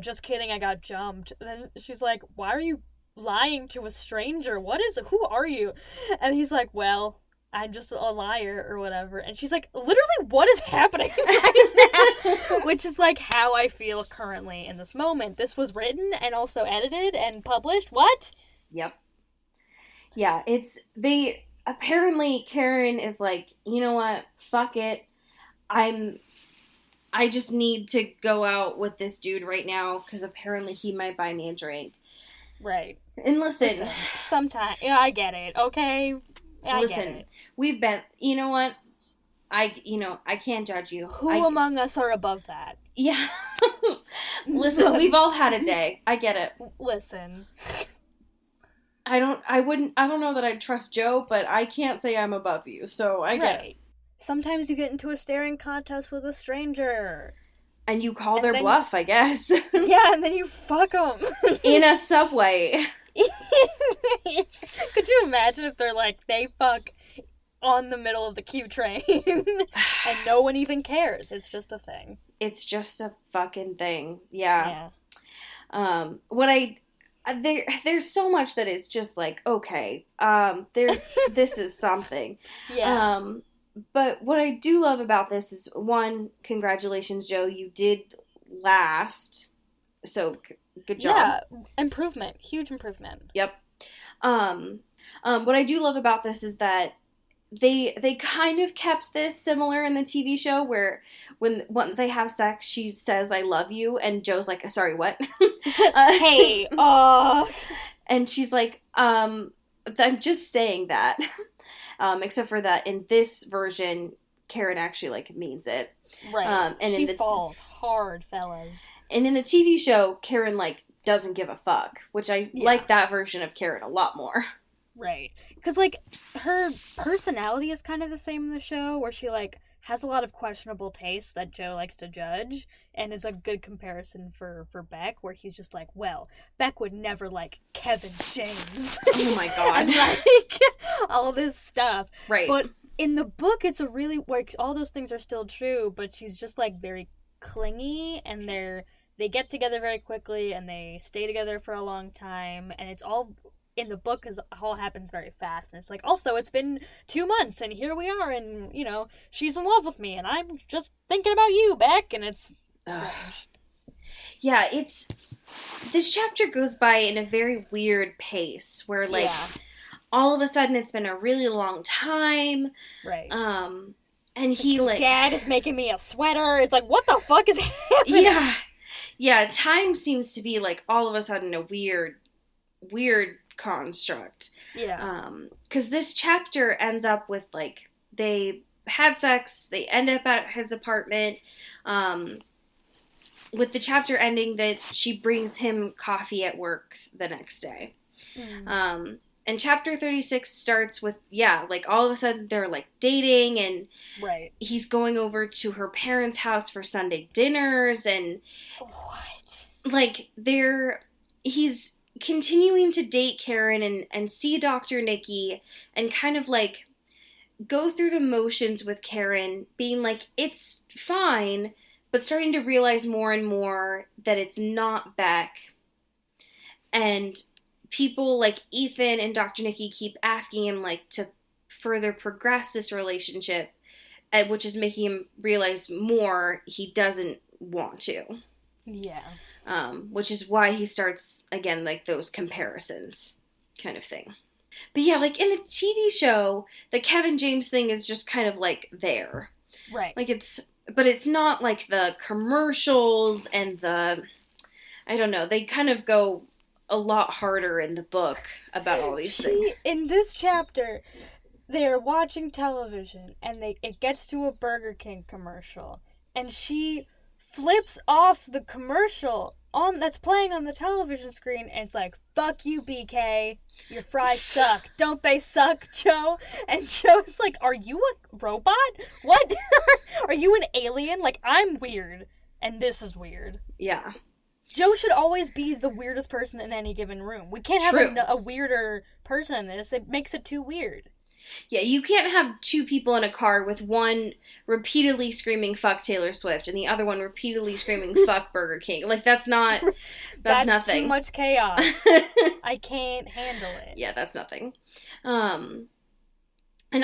Speaker 3: Just kidding, I got jumped. And then she's like, why are you lying to a stranger? Who are you? And he's like, well, I'm just a liar or whatever. And she's like, literally, what is happening right now? Which is like how I feel currently in this moment. This was written and also edited and published. What?
Speaker 2: Yep. Yeah, apparently Karen is like, you know what, fuck it. I just need to go out with this dude right now because apparently he might buy me a drink.
Speaker 3: Right.
Speaker 2: And listen
Speaker 3: sometimes, yeah, I get it, okay? I get it.
Speaker 2: We've been, you know what, I can't judge you.
Speaker 3: Who among us are above that?
Speaker 2: Yeah. Listen, we've all had a day. I get it.
Speaker 3: Listen.
Speaker 2: I don't know that I'd trust Joe, but I can't say I'm above you, so I get it.
Speaker 3: Sometimes you get into a staring contest with a stranger.
Speaker 2: And you call their bluff, I guess.
Speaker 3: Yeah, and then you fuck them.
Speaker 2: In a subway.
Speaker 3: Could you imagine if they're like, they fuck on the middle of the Q train and no one even cares? It's just a thing.
Speaker 2: It's just a fucking thing. Yeah. There's so much that is just like, okay, this is something.
Speaker 3: Yeah.
Speaker 2: But what I do love about this is, one, congratulations, Joe, you did last. So good job.
Speaker 3: Yeah, improvement, huge improvement.
Speaker 2: Yep. What I do love about this is that they kind of kept this similar in the TV show, where once they have sex, she says "I love you," and Joe's like, "Sorry, what?"
Speaker 3: Hey,
Speaker 2: and she's like, "I'm just saying that." Except for that, in this version, Karen actually like means it.
Speaker 3: Right.
Speaker 2: And
Speaker 3: she falls hard, fellas.
Speaker 2: And in the TV show, Karen like doesn't give a fuck, which I like that version of Karen a lot more.
Speaker 3: Right. Because, like, her personality is kind of the same in the show, where she, like, has a lot of questionable tastes that Joe likes to judge, and is a good comparison for Beck, where he's just like, well, Beck would never like Kevin James.
Speaker 2: Oh my god.
Speaker 3: And, like, all this stuff.
Speaker 2: Right.
Speaker 3: But in the book, it's a really, like, all those things are still true, but she's just, like, very clingy, and they get together very quickly, and they stay together for a long time, and it's all... in the book, is all happens very fast, and it's like, also, it's been 2 months, and here we are, and, you know, she's in love with me, and I'm just thinking about you, Beck, and it's strange.
Speaker 2: Yeah, this chapter goes by in a very weird pace, where, like, all of a sudden, it's been a really long time.
Speaker 3: Right.
Speaker 2: And he, like...
Speaker 3: Dad is making me a sweater. It's like, what the fuck is happening?
Speaker 2: Yeah, time seems to be, like, all of a sudden a weird construct.
Speaker 3: Yeah.
Speaker 2: Because this chapter ends up with, like, they had sex, they end up at his apartment, with the chapter ending that she brings him coffee at work the next day. And chapter 36 starts with, like, all of a sudden they're, like, dating, and he's going over to her parents' house for Sunday dinners, and like, he's continuing to date Karen and see Dr. Nikki and kind of, like, go through the motions with Karen, being like, it's fine, but starting to realize more and more that it's not Beck. And people like Ethan and Dr. Nikki keep asking him, like, to further progress this relationship, which is making him realize more he doesn't want to.
Speaker 3: Yeah.
Speaker 2: Which is why he starts, again, like, those comparisons kind of thing. But yeah, like, in the TV show, the Kevin James thing is just kind of, like, there.
Speaker 3: Right.
Speaker 2: Like, but it's not like the commercials and I don't know, they kind of go a lot harder in the book about all these things.
Speaker 3: In this chapter, they're watching television, and it gets to a Burger King commercial, and she flips off the commercial that's playing on the television screen, and it's like, fuck you, BK, your fries suck, don't they suck, Joe? And Joe's like, are you a robot? What? Are you an alien? Like, I'm weird, and this is weird.
Speaker 2: Yeah.
Speaker 3: Joe should always be the weirdest person in any given room. We can't have a weirder person in this. It makes it too weird.
Speaker 2: Yeah, you can't have two people in a car with one repeatedly screaming fuck Taylor Swift and the other one repeatedly screaming fuck Burger King. Like, that's nothing.
Speaker 3: That's too much chaos. I can't handle it.
Speaker 2: Yeah, that's nothing. And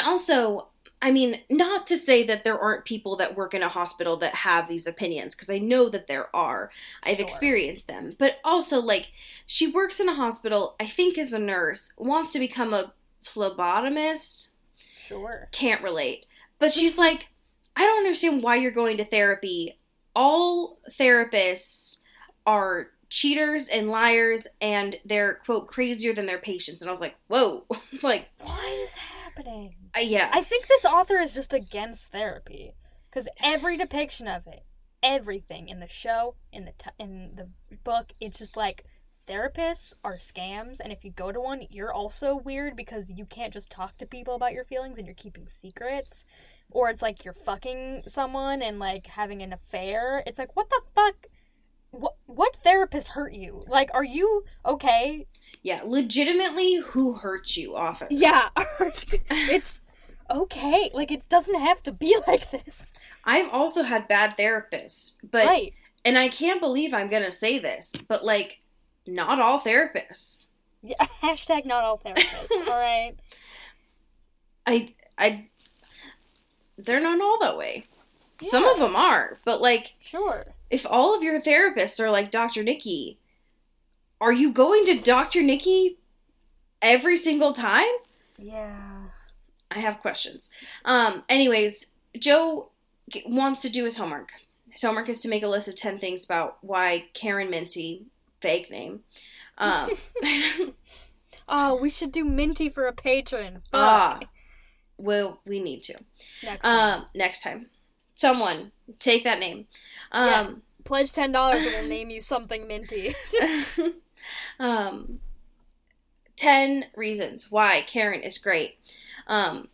Speaker 2: also, I mean, not to say that there aren't people that work in a hospital that have these opinions, because I know that there are. I've experienced them. But also, like, she works in a hospital, I think as a nurse, wants to become a phlebotomist.
Speaker 3: Sure.
Speaker 2: Can't relate. But she's like, I don't understand why you're going to therapy. All therapists are cheaters and liars, and they're, quote, crazier than their patients. And I was like, whoa. Like,
Speaker 3: what is happening?
Speaker 2: Yeah.
Speaker 3: I think this author is just against therapy. Because every depiction of it everything in the show, in the book, it's just like therapists are scams, and if you go to one, you're also weird because you can't just talk to people about your feelings and you're keeping secrets. Or it's like you're fucking someone and like having an affair. It's like, what the fuck? What therapist hurt you? Like, are you okay?
Speaker 2: Yeah, legitimately, who hurt you often?
Speaker 3: Yeah, it's okay. Like, it doesn't have to be like this.
Speaker 2: I've also had bad therapists, but
Speaker 3: Right.
Speaker 2: And I can't believe I'm gonna say this, but like, not all therapists.
Speaker 3: Yeah, hashtag not all therapists. All right.
Speaker 2: They're not all that way.
Speaker 3: Yeah.
Speaker 2: Some of them are, but like,
Speaker 3: Sure.
Speaker 2: if all of your therapists are like Dr. Nikki, are you going to Dr. Nikki every single time?
Speaker 3: Yeah.
Speaker 2: I have questions. Anyways, Joe wants to do his homework. His homework is to make a list of 10 things about why Karen Minty, fake name.
Speaker 3: Oh, we should do Minty for a patron. Fuck.
Speaker 2: Well, we need to.
Speaker 3: Next time.
Speaker 2: Someone, take that name.
Speaker 3: Yeah. Pledge $10 and we'll name you something minty.
Speaker 2: 10 reasons why Karen is great. The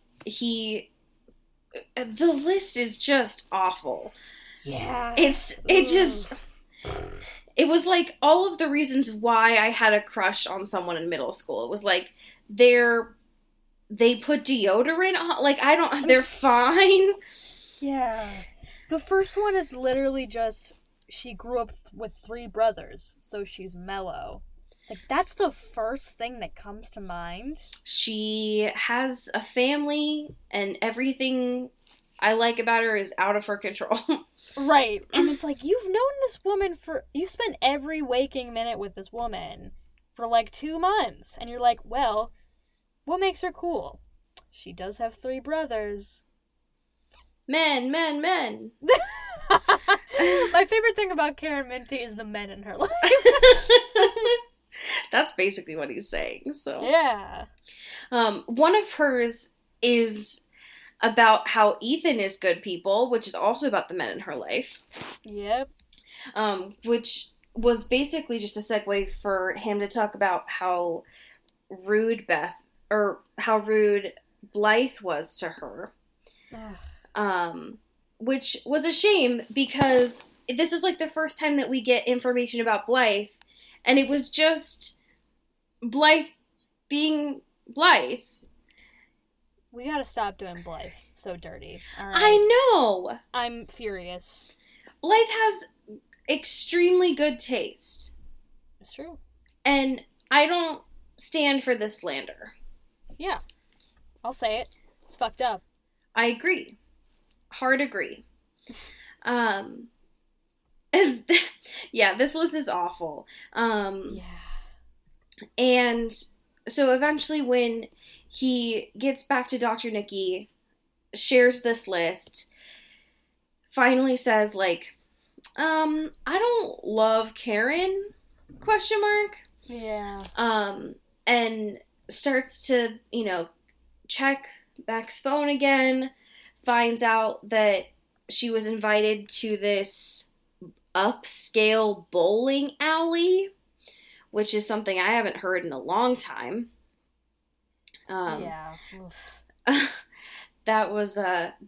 Speaker 2: list is just awful.
Speaker 3: Yeah.
Speaker 2: It was like all of the reasons why I had a crush on someone in middle school. It was like they put deodorant on, like they're fine.
Speaker 3: Yeah. The first one is literally just she grew up with 3 brothers, so she's mellow. It's like, that's the first thing that comes to mind.
Speaker 2: She has a family, and everything I like about her is out of her control.
Speaker 3: Right. And it's like, you've known this woman you spent every waking minute with this woman for like 2 months. And you're like, well, what makes her cool? She does have 3 brothers.
Speaker 2: Men.
Speaker 3: My favorite thing about Karen Minty is the men in her life.
Speaker 2: That's basically what he's saying. So
Speaker 3: Yeah.
Speaker 2: One of hers is about how Ethan is good people, which is also about the men in her life.
Speaker 3: Yep.
Speaker 2: Which was basically just a segue for him to talk about how rude Blythe was to her. Which was a shame because this is like the first time that we get information about Blythe, and it was just Blythe being Blythe.
Speaker 3: We gotta stop doing Blythe so dirty. All right.
Speaker 2: I know!
Speaker 3: I'm furious.
Speaker 2: Blythe has extremely good taste.
Speaker 3: It's true.
Speaker 2: And I don't stand for this slander.
Speaker 3: Yeah. I'll say it. It's fucked up.
Speaker 2: I agree. Hard agree. Yeah, this list is awful.
Speaker 3: Yeah.
Speaker 2: And so eventually when he gets back to Dr. Nikki, shares this list, finally says, like, I don't love Karen, ?
Speaker 3: Yeah.
Speaker 2: And starts to, check Beck's phone again, finds out that she was invited to this upscale bowling alley, which is something I haven't heard in a long time.
Speaker 3: Yeah.
Speaker 2: That was,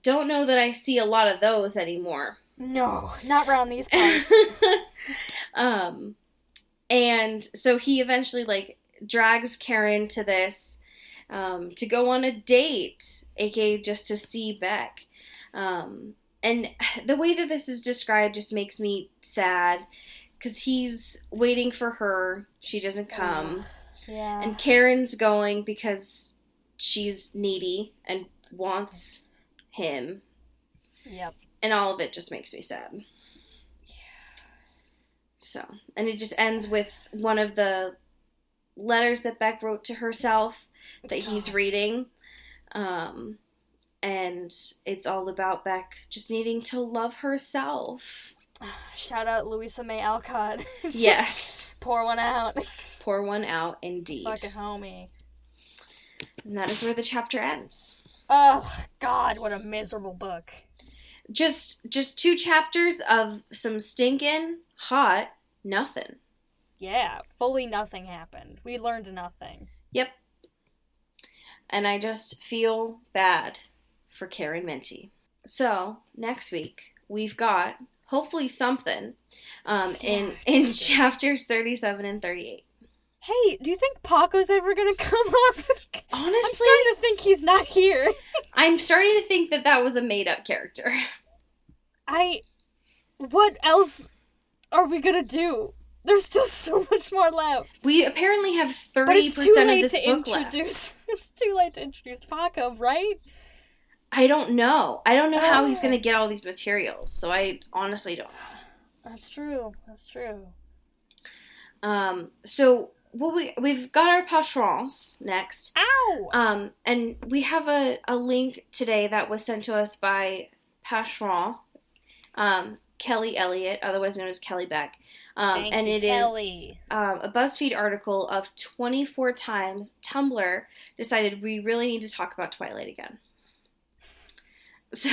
Speaker 2: don't know that I see a lot of those anymore.
Speaker 3: No, not around these parts.
Speaker 2: And so he eventually, like, drags Karen to this, to go on a date, aka just to see Beck. And the way that this is described just makes me sad, because he's waiting for her, she doesn't come,
Speaker 3: Yeah.
Speaker 2: and Karen's going because she's needy and wants him.
Speaker 3: Yep.
Speaker 2: And all of it just makes me sad. Yeah. So, and it just ends with one of the letters that Beck wrote to herself that he's reading. And it's all about Beck just needing to love herself.
Speaker 3: Shout out Louisa May Alcott.
Speaker 2: Yes.
Speaker 3: Pour one out.
Speaker 2: Pour one out, indeed.
Speaker 3: Fucking homie.
Speaker 2: And that is where the chapter ends.
Speaker 3: Oh, God, what a miserable book.
Speaker 2: Just 2 chapters of some stinking hot nothing.
Speaker 3: Yeah, fully nothing happened. We learned nothing.
Speaker 2: Yep. And I just feel bad for Karen Minty. So, next week, we've got, hopefully, something in chapters 37 and 38.
Speaker 3: Hey, do you think Paco's ever gonna come up?
Speaker 2: Honestly,
Speaker 3: I'm starting to think he's not here.
Speaker 2: I'm starting to think that was a made-up character.
Speaker 3: What else are we gonna do? There's still so much more left.
Speaker 2: We apparently have 30%
Speaker 3: But it's too late
Speaker 2: of this
Speaker 3: to
Speaker 2: book
Speaker 3: introduce.
Speaker 2: left.
Speaker 3: It's too late to introduce Paco, right?
Speaker 2: I don't know. I don't know how he's going to get all these materials, so I honestly don't know.
Speaker 3: That's true.
Speaker 2: So we've got our patrons next.
Speaker 3: Ow!
Speaker 2: And we have a link today that was sent to us by patron, Kelly Elliott, otherwise known as Kelly Beck. And it is a BuzzFeed article of 24 times Tumblr decided we really need to talk about Twilight again. So,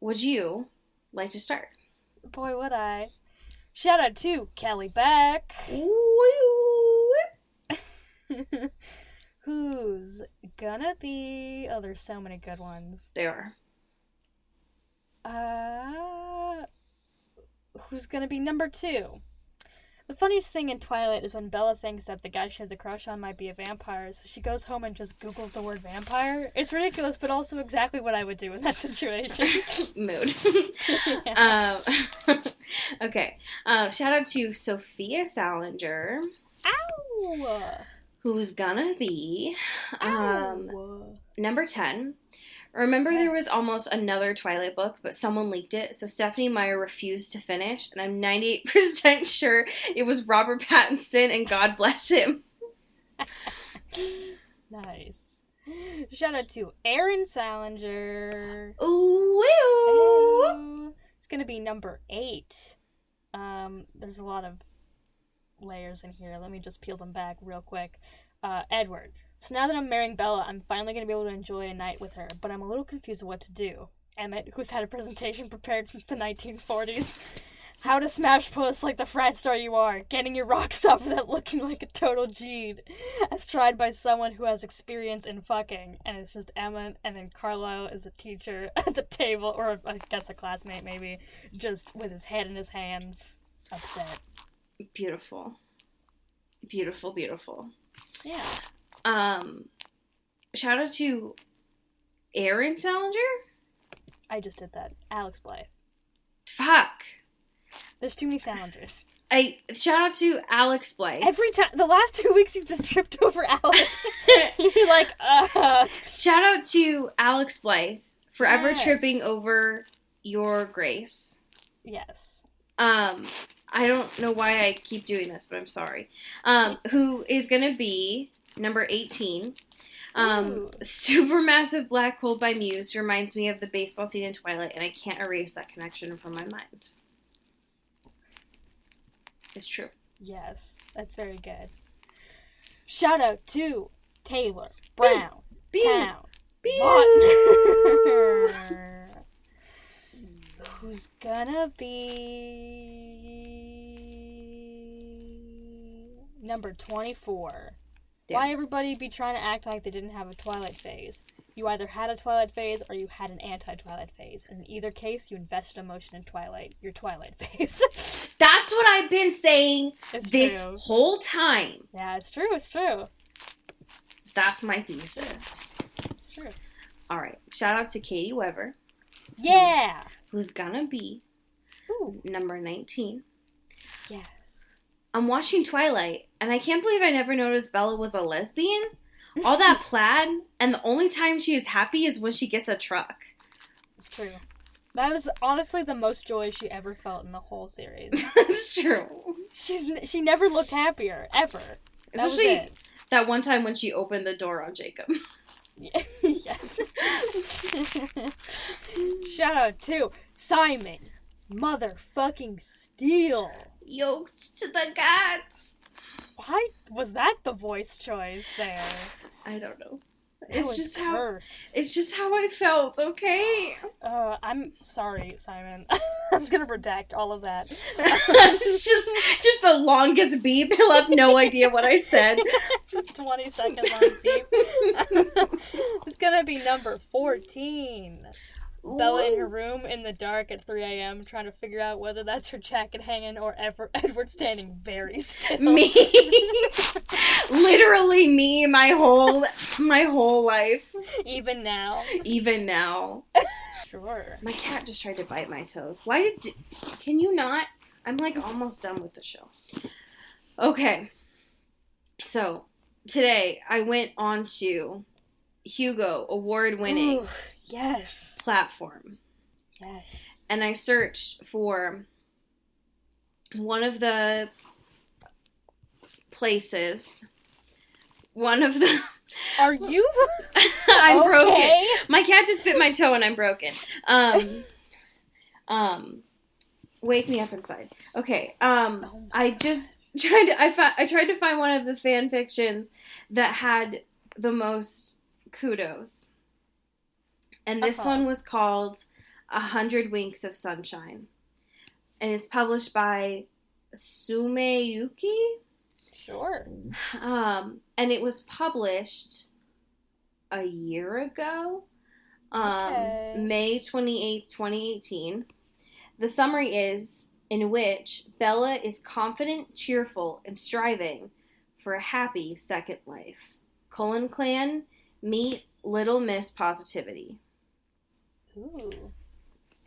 Speaker 2: would you like to start?
Speaker 3: Boy, would I. Shout out to Kelly Beck. Who's gonna be... Oh, there's so many good ones.
Speaker 2: There
Speaker 3: are. Who's gonna be number 2? The funniest thing in Twilight is when Bella thinks that the guy she has a crush on might be a vampire, so she goes home and just Googles the word vampire. It's ridiculous, but also exactly what I would do in that situation.
Speaker 2: Mood. Okay. Shout out to Sophia Salinger.
Speaker 3: Ow!
Speaker 2: Who's gonna be number 10. Remember, there was almost another Twilight book, but someone leaked it, so Stephanie Meyer refused to finish, and I'm 98% sure it was Robert Pattinson, and God bless him.
Speaker 3: Nice. Shout out to Aaron Salinger.
Speaker 2: Ooh!
Speaker 3: It's gonna be number 8. There's a lot of layers in here. Let me just peel them back real quick. Edward. So now that I'm marrying Bella, I'm finally going to be able to enjoy a night with her, but I'm a little confused of what to do. Emmett, who's had a presentation prepared since the 1940s. How to smash puss like the frat star you are, getting your rocks off without looking like a total G'd, as tried by someone who has experience in fucking. And it's just Emmett, and then Carlisle is a teacher at the table, or I guess a classmate maybe, just with his head in his hands, upset.
Speaker 2: Beautiful. Beautiful, beautiful.
Speaker 3: Yeah.
Speaker 2: Shout out to Aaron Salinger?
Speaker 3: I just did that. Alex Blythe.
Speaker 2: Fuck.
Speaker 3: There's too many Salingers.
Speaker 2: Shout out to Alex Blythe.
Speaker 3: Every time, the last 2 weeks you've just tripped over Alex. You're like,
Speaker 2: Shout out to Alex Blythe, forever
Speaker 3: Yes.
Speaker 2: tripping over your grace.
Speaker 3: Yes.
Speaker 2: I don't know why I keep doing this, but I'm sorry. Who is gonna be number 18. Supermassive Black Hole by Muse reminds me of the baseball scene in Twilight, and I can't erase that connection from my mind. It's true.
Speaker 3: Yes, that's very good. Shout out to Taylor Brown Town Lautner. Who's gonna be number 24?
Speaker 2: Damn.
Speaker 3: Why everybody be trying to act like they didn't have a Twilight phase? You either had a Twilight phase or you had an anti-Twilight phase. In either case, you invested emotion in Twilight. Your Twilight phase.
Speaker 2: That's what I've been saying this
Speaker 3: true.
Speaker 2: whole time.
Speaker 3: Yeah, it's true. It's true.
Speaker 2: That's my thesis.
Speaker 3: It's true.
Speaker 2: All right. Shout out to Katie Weber.
Speaker 3: Yeah.
Speaker 2: Who's gonna be number 19.
Speaker 3: Yes.
Speaker 2: I'm watching Twilight, and I can't believe I never noticed Bella was a lesbian. All that plaid, and the only time she is happy is when she gets a truck.
Speaker 3: It's true. That was honestly the most joy she ever felt in the whole series.
Speaker 2: That's true.
Speaker 3: She never looked happier, ever.
Speaker 2: Especially that one time when she opened the door on Jacob.
Speaker 3: Yes. Shout out to Simon motherfucking Steele.
Speaker 2: Yoked to the gods.
Speaker 3: Why was that the voice choice there?
Speaker 2: I don't know. It's just how I felt, okay?
Speaker 3: I'm sorry, Simon. I'm gonna redact all of that.
Speaker 2: It's just the longest beep. He'll have no idea what I said.
Speaker 3: It's a 20-second long beep. It's gonna be number 14. Ooh. Bella in her room in the dark at 3 a.m. trying to figure out whether that's her jacket hanging or Edward standing very still.
Speaker 2: Me. Literally me my whole life.
Speaker 3: Even now. Sure.
Speaker 2: My cat just tried to bite my toes. Can you not? I'm like almost done with the show. Okay. So, today I went on to Hugo award-winning.
Speaker 3: Ooh, yes.
Speaker 2: Platform.
Speaker 3: Yes.
Speaker 2: And I searched for one of the places. One of the...
Speaker 3: Are you?
Speaker 2: I'm
Speaker 3: okay.
Speaker 2: broken. My cat just bit my toe and I'm broken. Wake me up inside. Okay. I just I tried to find one of the fan fictions that had the most kudos. And this one was called 100 Winks of Sunshine. And it's published by Sumeyuki.
Speaker 3: Sure.
Speaker 2: And it was published a year ago. May 28th, 2018. The summary is, in which Bella is confident, cheerful, and striving for a happy second life. Cullen Clan meet Little Miss Positivity.
Speaker 3: Ooh.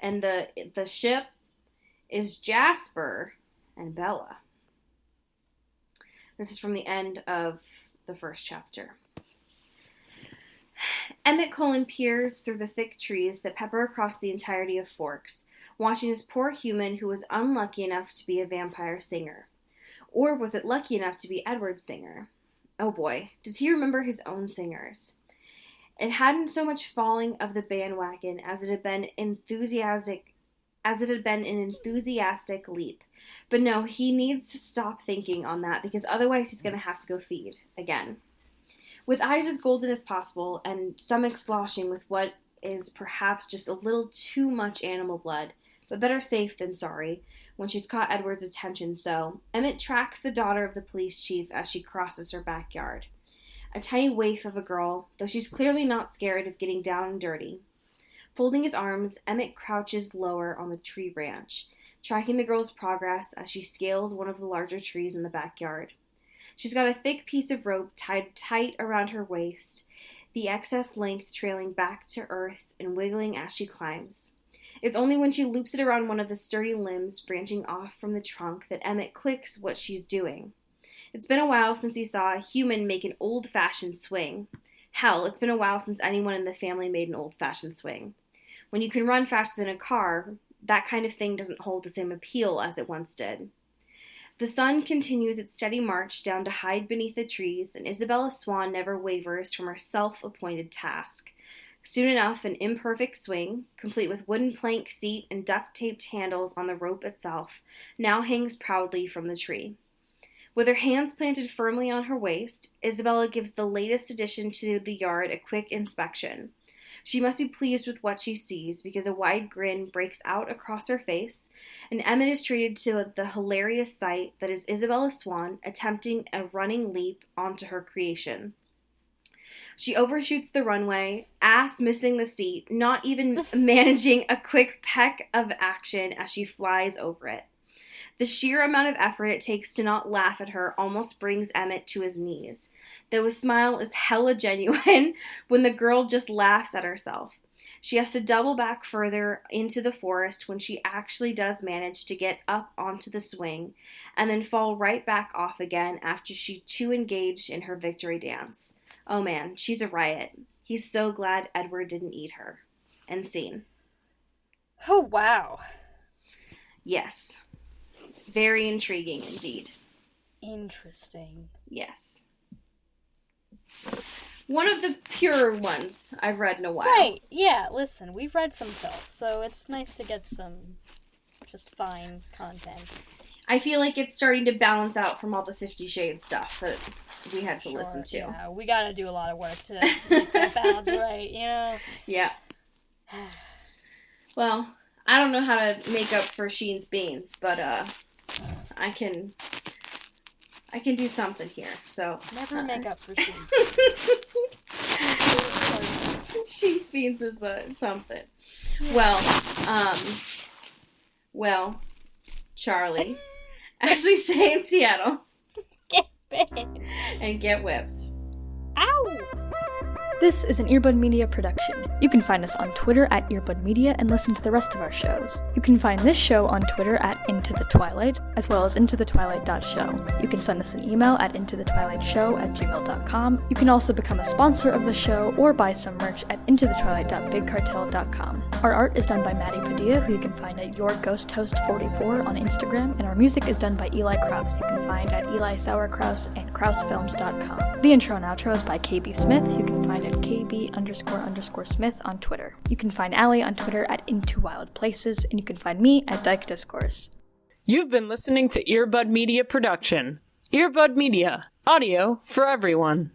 Speaker 2: And the ship is Jasper and Bella. This is from the end of the first chapter. Emmett Cullen peers through the thick trees that pepper across the entirety of Forks, watching this poor human who was unlucky enough to be a vampire singer. Or was it lucky enough to be Edward's singer? Oh boy, does he remember his own singers? It hadn't so much falling of the bandwagon as it had been an enthusiastic leap. But no, he needs to stop thinking on that because otherwise he's going to have to go feed again. With eyes as golden as possible and stomach sloshing with what is perhaps just a little too much animal blood, but better safe than sorry, when she's caught Edward's attention so, Emmett tracks the daughter of the police chief as she crosses her backyard. A tiny waif of a girl, though she's clearly not scared of getting down and dirty. Folding his arms, Emmett crouches lower on the tree branch, tracking the girl's progress as she scales one of the larger trees in the backyard. She's got a thick piece of rope tied tight around her waist, the excess length trailing back to earth and wiggling as she climbs. It's only when she loops it around one of the sturdy limbs branching off from the trunk that Emmett clicks what she's doing. It's been a while since he saw a human make an old-fashioned swing. Hell, it's been a while since anyone in the family made an old-fashioned swing. When you can run faster than a car, that kind of thing doesn't hold the same appeal as it once did. The sun continues its steady march down to hide beneath the trees, and Isabella Swan never wavers from her self-appointed task. Soon enough, an imperfect swing, complete with wooden plank seat and duct-taped handles on the rope itself, now hangs proudly from the tree. With her hands planted firmly on her waist, Isabella gives the latest addition to the yard a quick inspection. She must be pleased with what she sees, because a wide grin breaks out across her face, and Emmett is treated to the hilarious sight that is Isabella Swan attempting a running leap onto her creation. She overshoots the runway, ass missing the seat, not even managing a quick peck of action as she flies over it. The sheer amount of effort it takes to not laugh at her almost brings Emmett to his knees, though his smile is hella genuine when the girl just laughs at herself. She has to double back further into the forest when she actually does manage to get up onto the swing, and then fall right back off again after she's too engaged in her victory dance. Oh man, she's a riot. He's so glad Edward didn't eat her. End scene.
Speaker 3: Oh, wow.
Speaker 2: Yes. Very intriguing indeed.
Speaker 3: Interesting.
Speaker 2: Yes. One of the purer ones I've read in a while.
Speaker 3: Right, yeah, listen, we've read some filth, so it's nice to get some just fine content.
Speaker 2: I feel like it's starting to balance out from all the 50 Shades stuff that we had to listen to.
Speaker 3: Yeah, we gotta do a lot of work to make that balance right, you know?
Speaker 2: Yeah. Well, I don't know how to make up for Sheen's beans, but I can do something here. So
Speaker 3: Never make up for Sheen.
Speaker 2: Sheen's beans is something. Well, Charlie, as we say in Seattle,
Speaker 3: Get bit.
Speaker 2: and get whips.
Speaker 3: Ow!
Speaker 1: This is an Earbud Media production. You can find us on Twitter at Earbud Media and listen to the rest of our shows. You can find this show on Twitter at Into the Twilight, as well as intothetwilight.show. You can send us an email at intothetwilightshow@gmail.com. You can also become a sponsor of the show or buy some merch at intothetwilight.bigcartel.com. Our art is done by Maddie Padilla, who you can find at YourGhostHost44 on Instagram, and our music is done by Eli Kraus, you can find at Eli Sauerkraus and KrausFilms.com. The intro and outro is by KB Smith, you can find at KB__Smith on Twitter. You can find Allie on Twitter at Into Wild Places, and you can find me at Dyke Discourse. You've been listening to Earbud Media Production. Earbud Media. Audio for everyone.